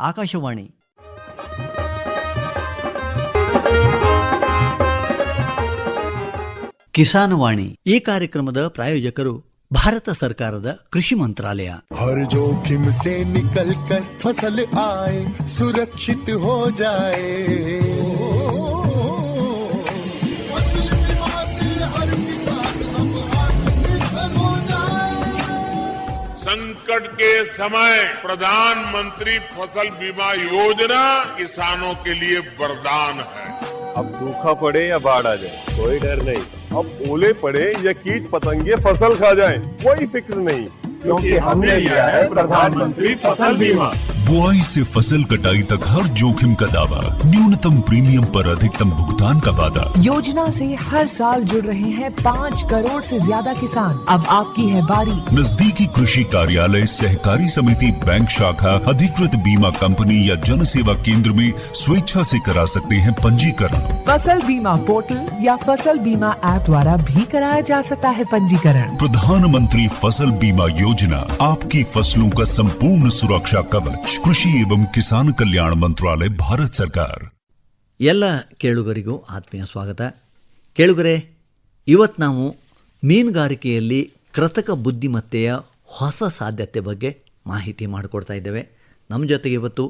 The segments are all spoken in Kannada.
ಆಕಾಶವಾಣಿ. ಕಿಸಾನವಾಣಿ ಈ ಕಾರ್ಯಕ್ರಮದ ಪ್ರಾಯೋಜಕರು ಭಾರತ ಸರ್ಕಾರದ ಕೃಷಿ ಮಂತ್ರಾಲಯ. हर जोखिम से निकल कर फसल आए, सुरक्षित हो जाए, फसल बीमा से हर किसान अब आत्मनिर्भर हो जाए. संकट के समय प्रधानमंत्री फसल बीमा योजना किसानों के लिए वरदान है. अब सूखा पड़े या बाढ़ आ जाए कोई डर नहीं, अब ओले पड़े या कीट पतंगे फसल खा जाए कोई फिक्र नहीं, क्योंकि हमने लिया है प्रधानमंत्री फसल बीमा. बुआई से फसल कटाई तक हर जोखिम का दावा, न्यूनतम प्रीमियम पर अधिकतम भुगतान का वादा. योजना से हर साल जुड़ रहे हैं 5 करोड़ से ज्यादा किसान. अब आपकी है बारी. नजदीकी कृषि कार्यालय, सहकारी समिति, बैंक शाखा, अधिकृत बीमा कंपनी या जन सेवा केंद्र में स्वेच्छा से करा सकते हैं पंजीकरण. फसल बीमा पोर्टल या फसल बीमा ऐप द्वारा भी कराया जा सकता है पंजीकरण. प्रधानमंत्री फसल बीमा योजना, आपकी फसलों का संपूर्ण सुरक्षा कवच. ಕೃಷಿ एवं ಕಿಸಾನ್ ಕಲ್ಯಾಣ ಮಂತ್ರಾಲಯ, ಭಾರತ ಸರ್ಕಾರ. ಎಲ್ಲ ಕೇಳುಗರಿಗೂ ಆತ್ಮೀಯ ಸ್ವಾಗತ. ಕೇಳುಗರೆ, ಇವತ್ತು ನಾವು ಮೀನುಗಾರಿಕೆಯಲ್ಲಿ ಕೃತಕ ಬುದ್ಧಿಮತ್ತೆಯ ಹೊಸ ಸಾಧ್ಯತೆ ಬಗ್ಗೆ ಮಾಹಿತಿ ಮಾಡಿಕೊಡ್ತಾ ಇದ್ದೇವೆ. ನಮ್ಮ ಜೊತೆಗೆ ಇವತ್ತು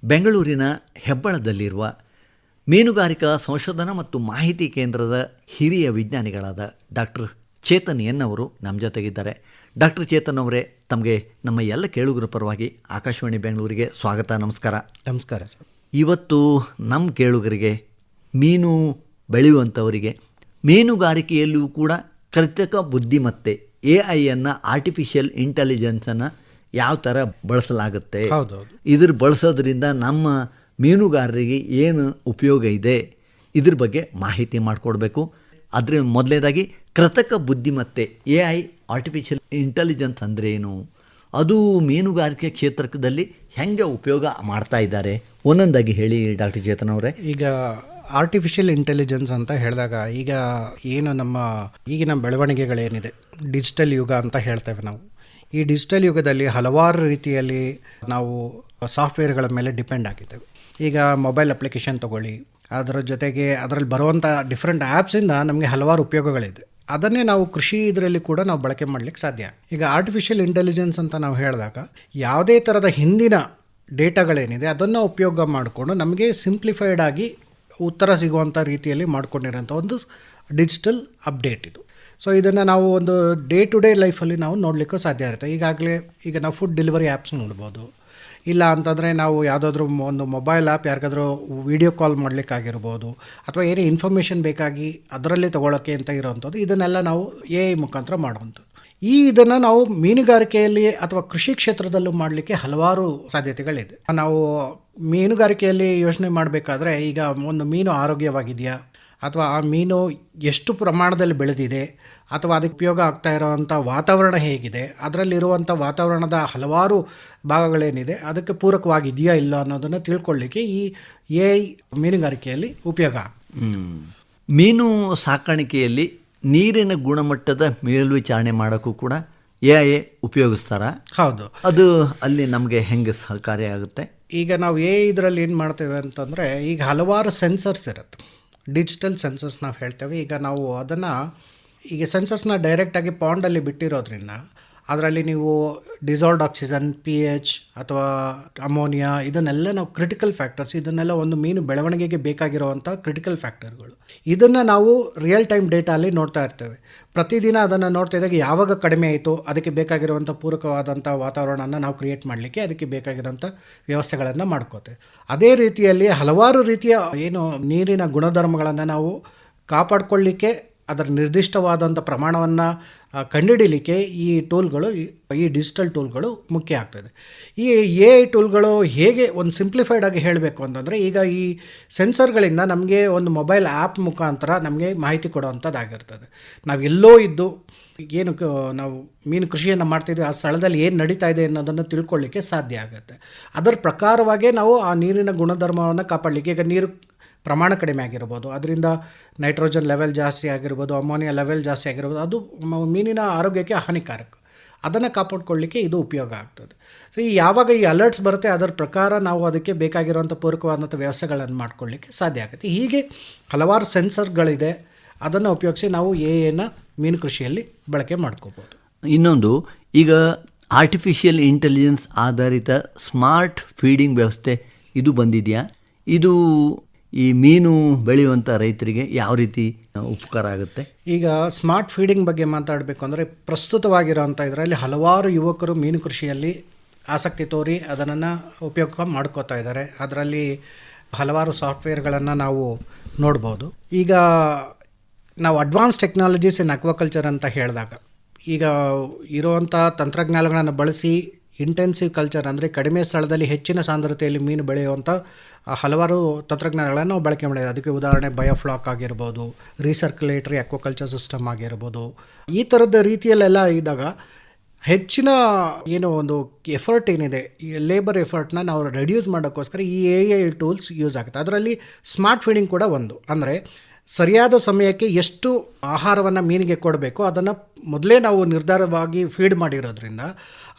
ಬೆಂಗಳೂರಿನ ಹೆಬ್ಬಳದಲ್ಲಿರುವ ಮೀನುಗಾರಿಕಾ ಸಂಶೋಧನಾ ಮತ್ತು ಮಾಹಿತಿ ಕೇಂದ್ರದ ಹಿರಿಯ ವಿಜ್ಞಾನಿಗಳಾದ ಡಾಕ್ಟರ್ ಚೇತನ್ ಎನ್ ಅವರು ನಮ್ಮ ಜೊತೆಗಿದ್ದಾರೆ. ಡಾಕ್ಟರ್ ಚೇತನ್ ಅವರೇ, ತಮಗೆ ನಮ್ಮ ಎಲ್ಲ ಕೇಳುಗರ ಪರವಾಗಿ ಆಕಾಶವಾಣಿ ಬೆಂಗಳೂರಿಗೆ ಸ್ವಾಗತ. ನಮಸ್ಕಾರ. ನಮಸ್ಕಾರ ಸರ್. ಇವತ್ತು ನಮ್ಮ ಕೇಳುಗರಿಗೆ, ಮೀನು ಬೆಳೆಯುವಂಥವರಿಗೆ, ಮೀನುಗಾರಿಕೆಯಲ್ಲಿಯೂ ಕೂಡ ಕೃತಕ ಬುದ್ಧಿಮತ್ತೆ AI ಆರ್ಟಿಫಿಷಿಯಲ್ ಇಂಟೆಲಿಜೆನ್ಸನ್ನು ಯಾವ ಥರ ಬಳಸಲಾಗುತ್ತೆ, ಇದ್ರ ಬಳಸೋದ್ರಿಂದ ನಮ್ಮ ಮೀನುಗಾರರಿಗೆ ಏನು ಉಪಯೋಗ ಇದೆ, ಇದ್ರ ಬಗ್ಗೆ ಮಾಹಿತಿ ಮಾಡಿಕೊಡ್ಬೇಕು. ಅದ್ರ ಮೊದಲನೇದಾಗಿ ಕೃತಕ ಬುದ್ಧಿಮತ್ತೆ AI ಆರ್ಟಿಫಿಷಿಯಲ್ ಇಂಟೆಲಿಜೆನ್ಸ್ ಅಂದರೆ ಏನು, ಅದು ಮೀನುಗಾರಿಕೆ ಕ್ಷೇತ್ರದಲ್ಲಿ ಹೆಂಗೆ ಉಪಯೋಗ ಮಾಡ್ತಾ ಇದ್ದಾರೆ, ಒಂದೊಂದಾಗಿ ಹೇಳಿ ಡಾಕ್ಟರ್ ಚೇತನ್ ಅವರೇ. ಈಗ ಆರ್ಟಿಫಿಷಿಯಲ್ ಇಂಟೆಲಿಜೆನ್ಸ್ ಅಂತ ಹೇಳಿದಾಗ, ಈಗ ಏನು ನಮ್ಮ ಈಗಿನ ಬೆಳವಣಿಗೆಗಳೇನಿದೆ, ಡಿಜಿಟಲ್ ಯುಗ ಅಂತ ಹೇಳ್ತೇವೆ ನಾವು. ಈ ಡಿಜಿಟಲ್ ಯುಗದಲ್ಲಿ ಹಲವಾರು ರೀತಿಯಲ್ಲಿ ನಾವು ಸಾಫ್ಟ್ವೇರ್ಗಳ ಮೇಲೆ ಡಿಪೆಂಡ್ ಆಗಿದ್ದೇವೆ. ಈಗ ಮೊಬೈಲ್ ಅಪ್ಲಿಕೇಶನ್ ತೊಗೊಳ್ಳಿ, ಅದರ ಜೊತೆಗೆ ಅದರಲ್ಲಿ ಬರುವಂಥ ಡಿಫ್ರೆಂಟ್ ಆ್ಯಪ್ಸಿಂದ ನಮಗೆ ಹಲವಾರು ಉಪಯೋಗಗಳಿದೆ. ಅದನ್ನೇ ನಾವು ಕೃಷಿ ಇದರಲ್ಲಿ ಕೂಡ ನಾವು ಬಳಕೆ ಮಾಡಲಿಕ್ಕೆ ಸಾಧ್ಯ. ಈಗ ಆರ್ಟಿಫಿಷಿಯಲ್ ಇಂಟೆಲಿಜೆನ್ಸ್ ಅಂತ ನಾವು ಹೇಳಿದಾಗ, ಯಾವುದೇ ಥರದ ಹಿಂದಿನ ಡೇಟಾಗಳೇನಿದೆ ಅದನ್ನು ಉಪಯೋಗ ಮಾಡಿಕೊಂಡು ನಮಗೆ ಸಿಂಪ್ಲಿಫೈಡ್ ಆಗಿ ಉತ್ತರ ಸಿಗುವಂಥ ರೀತಿಯಲ್ಲಿ ಮಾಡ್ಕೊಂಡಿರೋಂಥ ಒಂದು ಡಿಜಿಟಲ್ ಅಪ್ಡೇಟ್ ಇದು. ಸೊ ಇದನ್ನು ನಾವು ಒಂದು ಡೇ ಟು ಡೇ ಲೈಫಲ್ಲಿ ನಾವು ನೋಡಲಿಕ್ಕೂ ಸಾಧ್ಯ ಇರುತ್ತೆ. ಈಗ ನಾವು ಫುಡ್ ಡೆಲಿವರಿ ಆ್ಯಪ್ಸ್ ನೋಡ್ಬೋದು, ಇಲ್ಲ ಅಂತಂದರೆ ನಾವು ಯಾವುದಾದ್ರೂ ಒಂದು ಮೊಬೈಲ್ ಆ್ಯಪ್ ಯಾರಿಗಾದ್ರೂ ವೀಡಿಯೋ ಕಾಲ್ ಮಾಡಲಿಕ್ಕಾಗಿರ್ಬೋದು, ಅಥವಾ ಏನೇ ಇನ್ಫಾರ್ಮೇಷನ್ ಬೇಕಾಗಿ ಅದರಲ್ಲಿ ತೊಗೊಳಕ್ಕೆ ಅಂತ ಇರೋವಂಥದ್ದು, ಇದನ್ನೆಲ್ಲ ನಾವು AI ಮುಖಾಂತರ ಮಾಡುವಂಥದ್ದು. ಇದನ್ನು ನಾವು ಮೀನುಗಾರಿಕೆಯಲ್ಲಿ ಅಥವಾ ಕೃಷಿ ಕ್ಷೇತ್ರದಲ್ಲೂ ಮಾಡಲಿಕ್ಕೆ ಹಲವಾರು ಸಾಧ್ಯತೆಗಳಿದೆ. ನಾವು ಮೀನುಗಾರಿಕೆಯಲ್ಲಿ ಯೋಚನೆ ಮಾಡಬೇಕಾದ್ರೆ, ಈಗ ಒಂದು ಮೀನು ಆರೋಗ್ಯವಾಗಿದೆಯಾ, ಅಥವಾ ಆ ಮೀನು ಎಷ್ಟು ಪ್ರಮಾಣದಲ್ಲಿ ಬೆಳೆದಿದೆ, ಅಥವಾ ಅದಕ್ಕೆ ಉಪಯೋಗ ಆಗ್ತಾ ಇರೋವಂಥ ವಾತಾವರಣ ಹೇಗಿದೆ, ಅದರಲ್ಲಿರುವಂಥ ವಾತಾವರಣದ ಹಲವಾರು ಭಾಗಗಳೇನಿದೆ ಅದಕ್ಕೆ ಪೂರಕವಾಗಿದೆಯಾ ಇಲ್ಲ ಅನ್ನೋದನ್ನು ತಿಳ್ಕೊಳ್ಳಿಕ್ಕೆ ಈ AI ಮೀನುಗಾರಿಕೆಯಲ್ಲಿ ಉಪಯೋಗ. ಮೀನು ಸಾಕಾಣಿಕೆಯಲ್ಲಿ ನೀರಿನ ಗುಣಮಟ್ಟದ ಮೇಲ್ವಿಚಾರಣೆ ಮಾಡೋಕ್ಕೂ ಕೂಡ AI ಉಪಯೋಗಿಸ್ತಾರ? ಹೌದು. ಅದು ಅಲ್ಲಿ ನಮಗೆ ಹೆಂಗೆ ಸಹಕಾರಿಯಾಗುತ್ತೆ? ಈಗ ನಾವು ಇದರಲ್ಲಿ ಏನು ಮಾಡ್ತೇವೆ ಅಂತಂದರೆ, ಈಗ ಹಲವಾರು ಸೆನ್ಸರ್ಸ್ ಇರುತ್ತೆ, ಡಿಜಿಟಲ್ ಸೆನ್ಸರ್ಸ್ ನಾವು ಹೇಳ್ತೇವೆ. ಈಗ ನಾವು ಅದನ್ನು ಸೆನ್ಸರ್ಸ್ನ ಡೈರೆಕ್ಟಾಗಿ ಪಾಂಡಲ್ಲಿ ಬಿಟ್ಟಿರೋದ್ರಿಂದ ಅದರಲ್ಲಿ ನೀವು ಡಿಸಾಲ್ವ್ಡ್ ಆಕ್ಸಿಜನ್, pH ಅಥವಾ ಅಮೋನಿಯಾ, ಇದನ್ನೆಲ್ಲ ನಾವು ಕ್ರಿಟಿಕಲ್ ಫ್ಯಾಕ್ಟರ್ಸ್, ಇದನ್ನೆಲ್ಲ ಒಂದು ಮೀನು ಬೆಳವಣಿಗೆಗೆ ಬೇಕಾಗಿರುವಂಥ ಕ್ರಿಟಿಕಲ್ ಫ್ಯಾಕ್ಟರ್ಗಳು. ಇದನ್ನು ನಾವು ರಿಯಲ್ ಟೈಮ್ ಡೇಟಾಲ್ಲಿ ನೋಡ್ತಾ ಇರ್ತೇವೆ. ಪ್ರತಿದಿನ ಅದನ್ನು ನೋಡ್ತಾ ಇದ್ದಾಗ ಯಾವಾಗ ಕಡಿಮೆ ಆಯಿತು, ಅದಕ್ಕೆ ಬೇಕಾಗಿರುವಂಥ ಪೂರಕವಾದಂಥ ವಾತಾವರಣನ ನಾವು ಕ್ರಿಯೇಟ್ ಮಾಡಲಿಕ್ಕೆ ಅದಕ್ಕೆ ಬೇಕಾಗಿರೋಂಥ ವ್ಯವಸ್ಥೆಗಳನ್ನು ಮಾಡ್ಕೋತೇವೆ. ಅದೇ ರೀತಿಯಲ್ಲಿ ಹಲವಾರು ರೀತಿಯ ಏನು ನೀರಿನ ಗುಣಧರ್ಮಗಳನ್ನು ನಾವು ಕಾಪಾಡಿಕೊಳ್ಳಿಕ್ಕೆ, ಅದರ ನಿರ್ದಿಷ್ಟವಾದಂಥ ಪ್ರಮಾಣವನ್ನು ಕಂಡುಹಿಡೀಲಿಕ್ಕೆ ಈ ಟೂಲ್ಗಳು, ಈ ಡಿಜಿಟಲ್ ಟೂಲ್ಗಳು ಮುಖ್ಯ ಆಗ್ತದೆ. ಈ AI ಟೂಲ್ಗಳು ಹೇಗೆ ಒಂದು ಸಿಂಪ್ಲಿಫೈಡ್ ಆಗಿ ಹೇಳಬೇಕು ಅಂತಂದರೆ, ಈಗ ಈ ಸೆನ್ಸರ್ಗಳಿಂದ ನಮಗೆ ಒಂದು ಮೊಬೈಲ್ ಆ್ಯಪ್ ಮುಖಾಂತರ ನಮಗೆ ಮಾಹಿತಿ ಕೊಡುವಂಥದ್ದಾಗಿರ್ತದೆ. ನಾವು ಎಲ್ಲೋ ಇದ್ದು ಏನು ನಾವು ಮೀನು ಕೃಷಿಯನ್ನು ಮಾಡ್ತಿದ್ವಿ, ಆ ಸ್ಥಳದಲ್ಲಿ ಏನು ನಡೀತಾ ಇದೆ ಅನ್ನೋದನ್ನು ತಿಳ್ಕೊಳ್ಳಿಕ್ಕೆ ಸಾಧ್ಯ ಆಗುತ್ತೆ. ಅದರ ಪ್ರಕಾರವಾಗೇ ನಾವು ಆ ನೀರಿನ ಗುಣಧರ್ಮವನ್ನು ಕಾಪಾಡಲಿಕ್ಕೆ, ಈಗ ನೀರು ಪ್ರಮಾಣ ಕಡಿಮೆ ಆಗಿರ್ಬೋದು, ಅದರಿಂದ ನೈಟ್ರೋಜನ್ ಲೆವೆಲ್ ಜಾಸ್ತಿ ಆಗಿರ್ಬೋದು, ಅಮೋನಿಯಾ ಲೆವೆಲ್ ಜಾಸ್ತಿ ಆಗಿರ್ಬೋದು, ಅದು ಮೀನಿನ ಆರೋಗ್ಯಕ್ಕೆ ಹಾನಿಕಾರಕ. ಅದನ್ನು ಕಾಪಾಡ್ಕೊಳ್ಳಿಕ್ಕೆ ಇದು ಉಪಯೋಗ ಆಗ್ತದೆ. ಸೊ ಈ ಯಾವಾಗ ಈ ಅಲರ್ಟ್ಸ್ ಬರುತ್ತೆ ಅದರ ಪ್ರಕಾರ ನಾವು ಅದಕ್ಕೆ ಬೇಕಾಗಿರುವಂಥ ಪೂರಕವಾದಂಥ ವ್ಯವಸ್ಥೆಗಳನ್ನು ಮಾಡ್ಕೊಳ್ಳಿಕ್ಕೆ ಸಾಧ್ಯ ಆಗುತ್ತೆ. ಹೀಗೆ ಹಲವಾರು ಸೆನ್ಸರ್ಗಳಿದೆ, ಅದನ್ನು ಉಪಯೋಗಿಸಿ ನಾವು ಎಐನ ಮೀನು ಕೃಷಿಯಲ್ಲಿ ಬಳಕೆ ಮಾಡ್ಕೋಬೋದು. ಇನ್ನೊಂದು, ಈಗ ಆರ್ಟಿಫಿಷಿಯಲ್ ಇಂಟೆಲಿಜೆನ್ಸ್ ಆಧಾರಿತ ಸ್ಮಾರ್ಟ್ ಫೀಡಿಂಗ್ ವ್ಯವಸ್ಥೆ ಇದು ಬಂದಿದೆಯಾ? ಇದು ಈ ಮೀನು ಬೆಳೆಯುವಂಥ ರೈತರಿಗೆ ಯಾವ ರೀತಿ ಉಪಕಾರ ಆಗುತ್ತೆ? ಈಗ ಸ್ಮಾರ್ಟ್ ಫೀಡಿಂಗ್ ಬಗ್ಗೆ ಮಾತಾಡಬೇಕು ಅಂದರೆ ಪ್ರಸ್ತುತವಾಗಿರೋಂಥ ಇದರಲ್ಲಿ ಹಲವಾರು ಯುವಕರು ಮೀನು ಕೃಷಿಯಲ್ಲಿ ಆಸಕ್ತಿ ತೋರಿ ಅದನ್ನು ಉಪಯೋಗ ಮಾಡ್ಕೋತಾ ಇದ್ದಾರೆ. ಅದರಲ್ಲಿ ಹಲವಾರು ಸಾಫ್ಟ್ವೇರ್ಗಳನ್ನು ನಾವು ನೋಡ್ಬೋದು. ಈಗ ನಾವು ಅಡ್ವಾನ್ಸ್ ಟೆಕ್ನಾಲಜೀಸ್ ಇನ್ ಅಕ್ವಾಕಲ್ಚರ್ ಅಂತ ಹೇಳಿದಾಗ ಈಗ ಇರುವಂಥ ತಂತ್ರಜ್ಞಾನಗಳನ್ನು ಬಳಸಿ ಇಂಟೆನ್ಸಿವ್ ಕಲ್ಚರ್ ಅಂದರೆ ಕಡಿಮೆ ಸ್ಥಳದಲ್ಲಿ ಹೆಚ್ಚಿನ ಸಾಂದ್ರತೆಯಲ್ಲಿ ಮೀನು ಬೆಳೆಯುವಂಥ ಹಲವಾರು ತಂತ್ರಜ್ಞಾನಗಳನ್ನು ನಾವು ಬಳಕೆ ಮಾಡಿದ್ದೀವಿ. ಅದಕ್ಕೆ ಉದಾಹರಣೆ ಬಯೋಫ್ಲಾಕ್ ಆಗಿರ್ಬೋದು, ರೀಸರ್ಕ್ಯುಲೇಟರಿ ಅಕ್ವಾಕಲ್ಚರ್ ಸಿಸ್ಟಮ್ ಆಗಿರ್ಬೋದು. ಈ ಥರದ ರೀತಿಯಲ್ಲೆಲ್ಲ ಇದ್ದಾಗ ಹೆಚ್ಚಿನ ಏನೋ ಒಂದು ಎಫರ್ಟ್ ಏನಿದೆ, ಈ ಲೇಬರ್ ಎಫರ್ಟ್ನ ನಾವು ರೆಡ್ಯೂಸ್ ಮಾಡೋಕ್ಕೋಸ್ಕರ ಈ AI ಟೂಲ್ಸ್ ಯೂಸ್ ಆಗುತ್ತೆ. ಅದರಲ್ಲಿ ಸ್ಮಾರ್ಟ್ ಫೀಡಿಂಗ್ ಕೂಡ ಒಂದು. ಅಂದರೆ ಸರಿಯಾದ ಸಮಯಕ್ಕೆ ಎಷ್ಟು ಆಹಾರವನ್ನು ಮೀನಿಗೆ ಕೊಡಬೇಕು ಅದನ್ನು ಮೊದಲೇ ನಾವು ನಿರ್ಧಾರವಾಗಿ ಫೀಡ್ ಮಾಡಿರೋದ್ರಿಂದ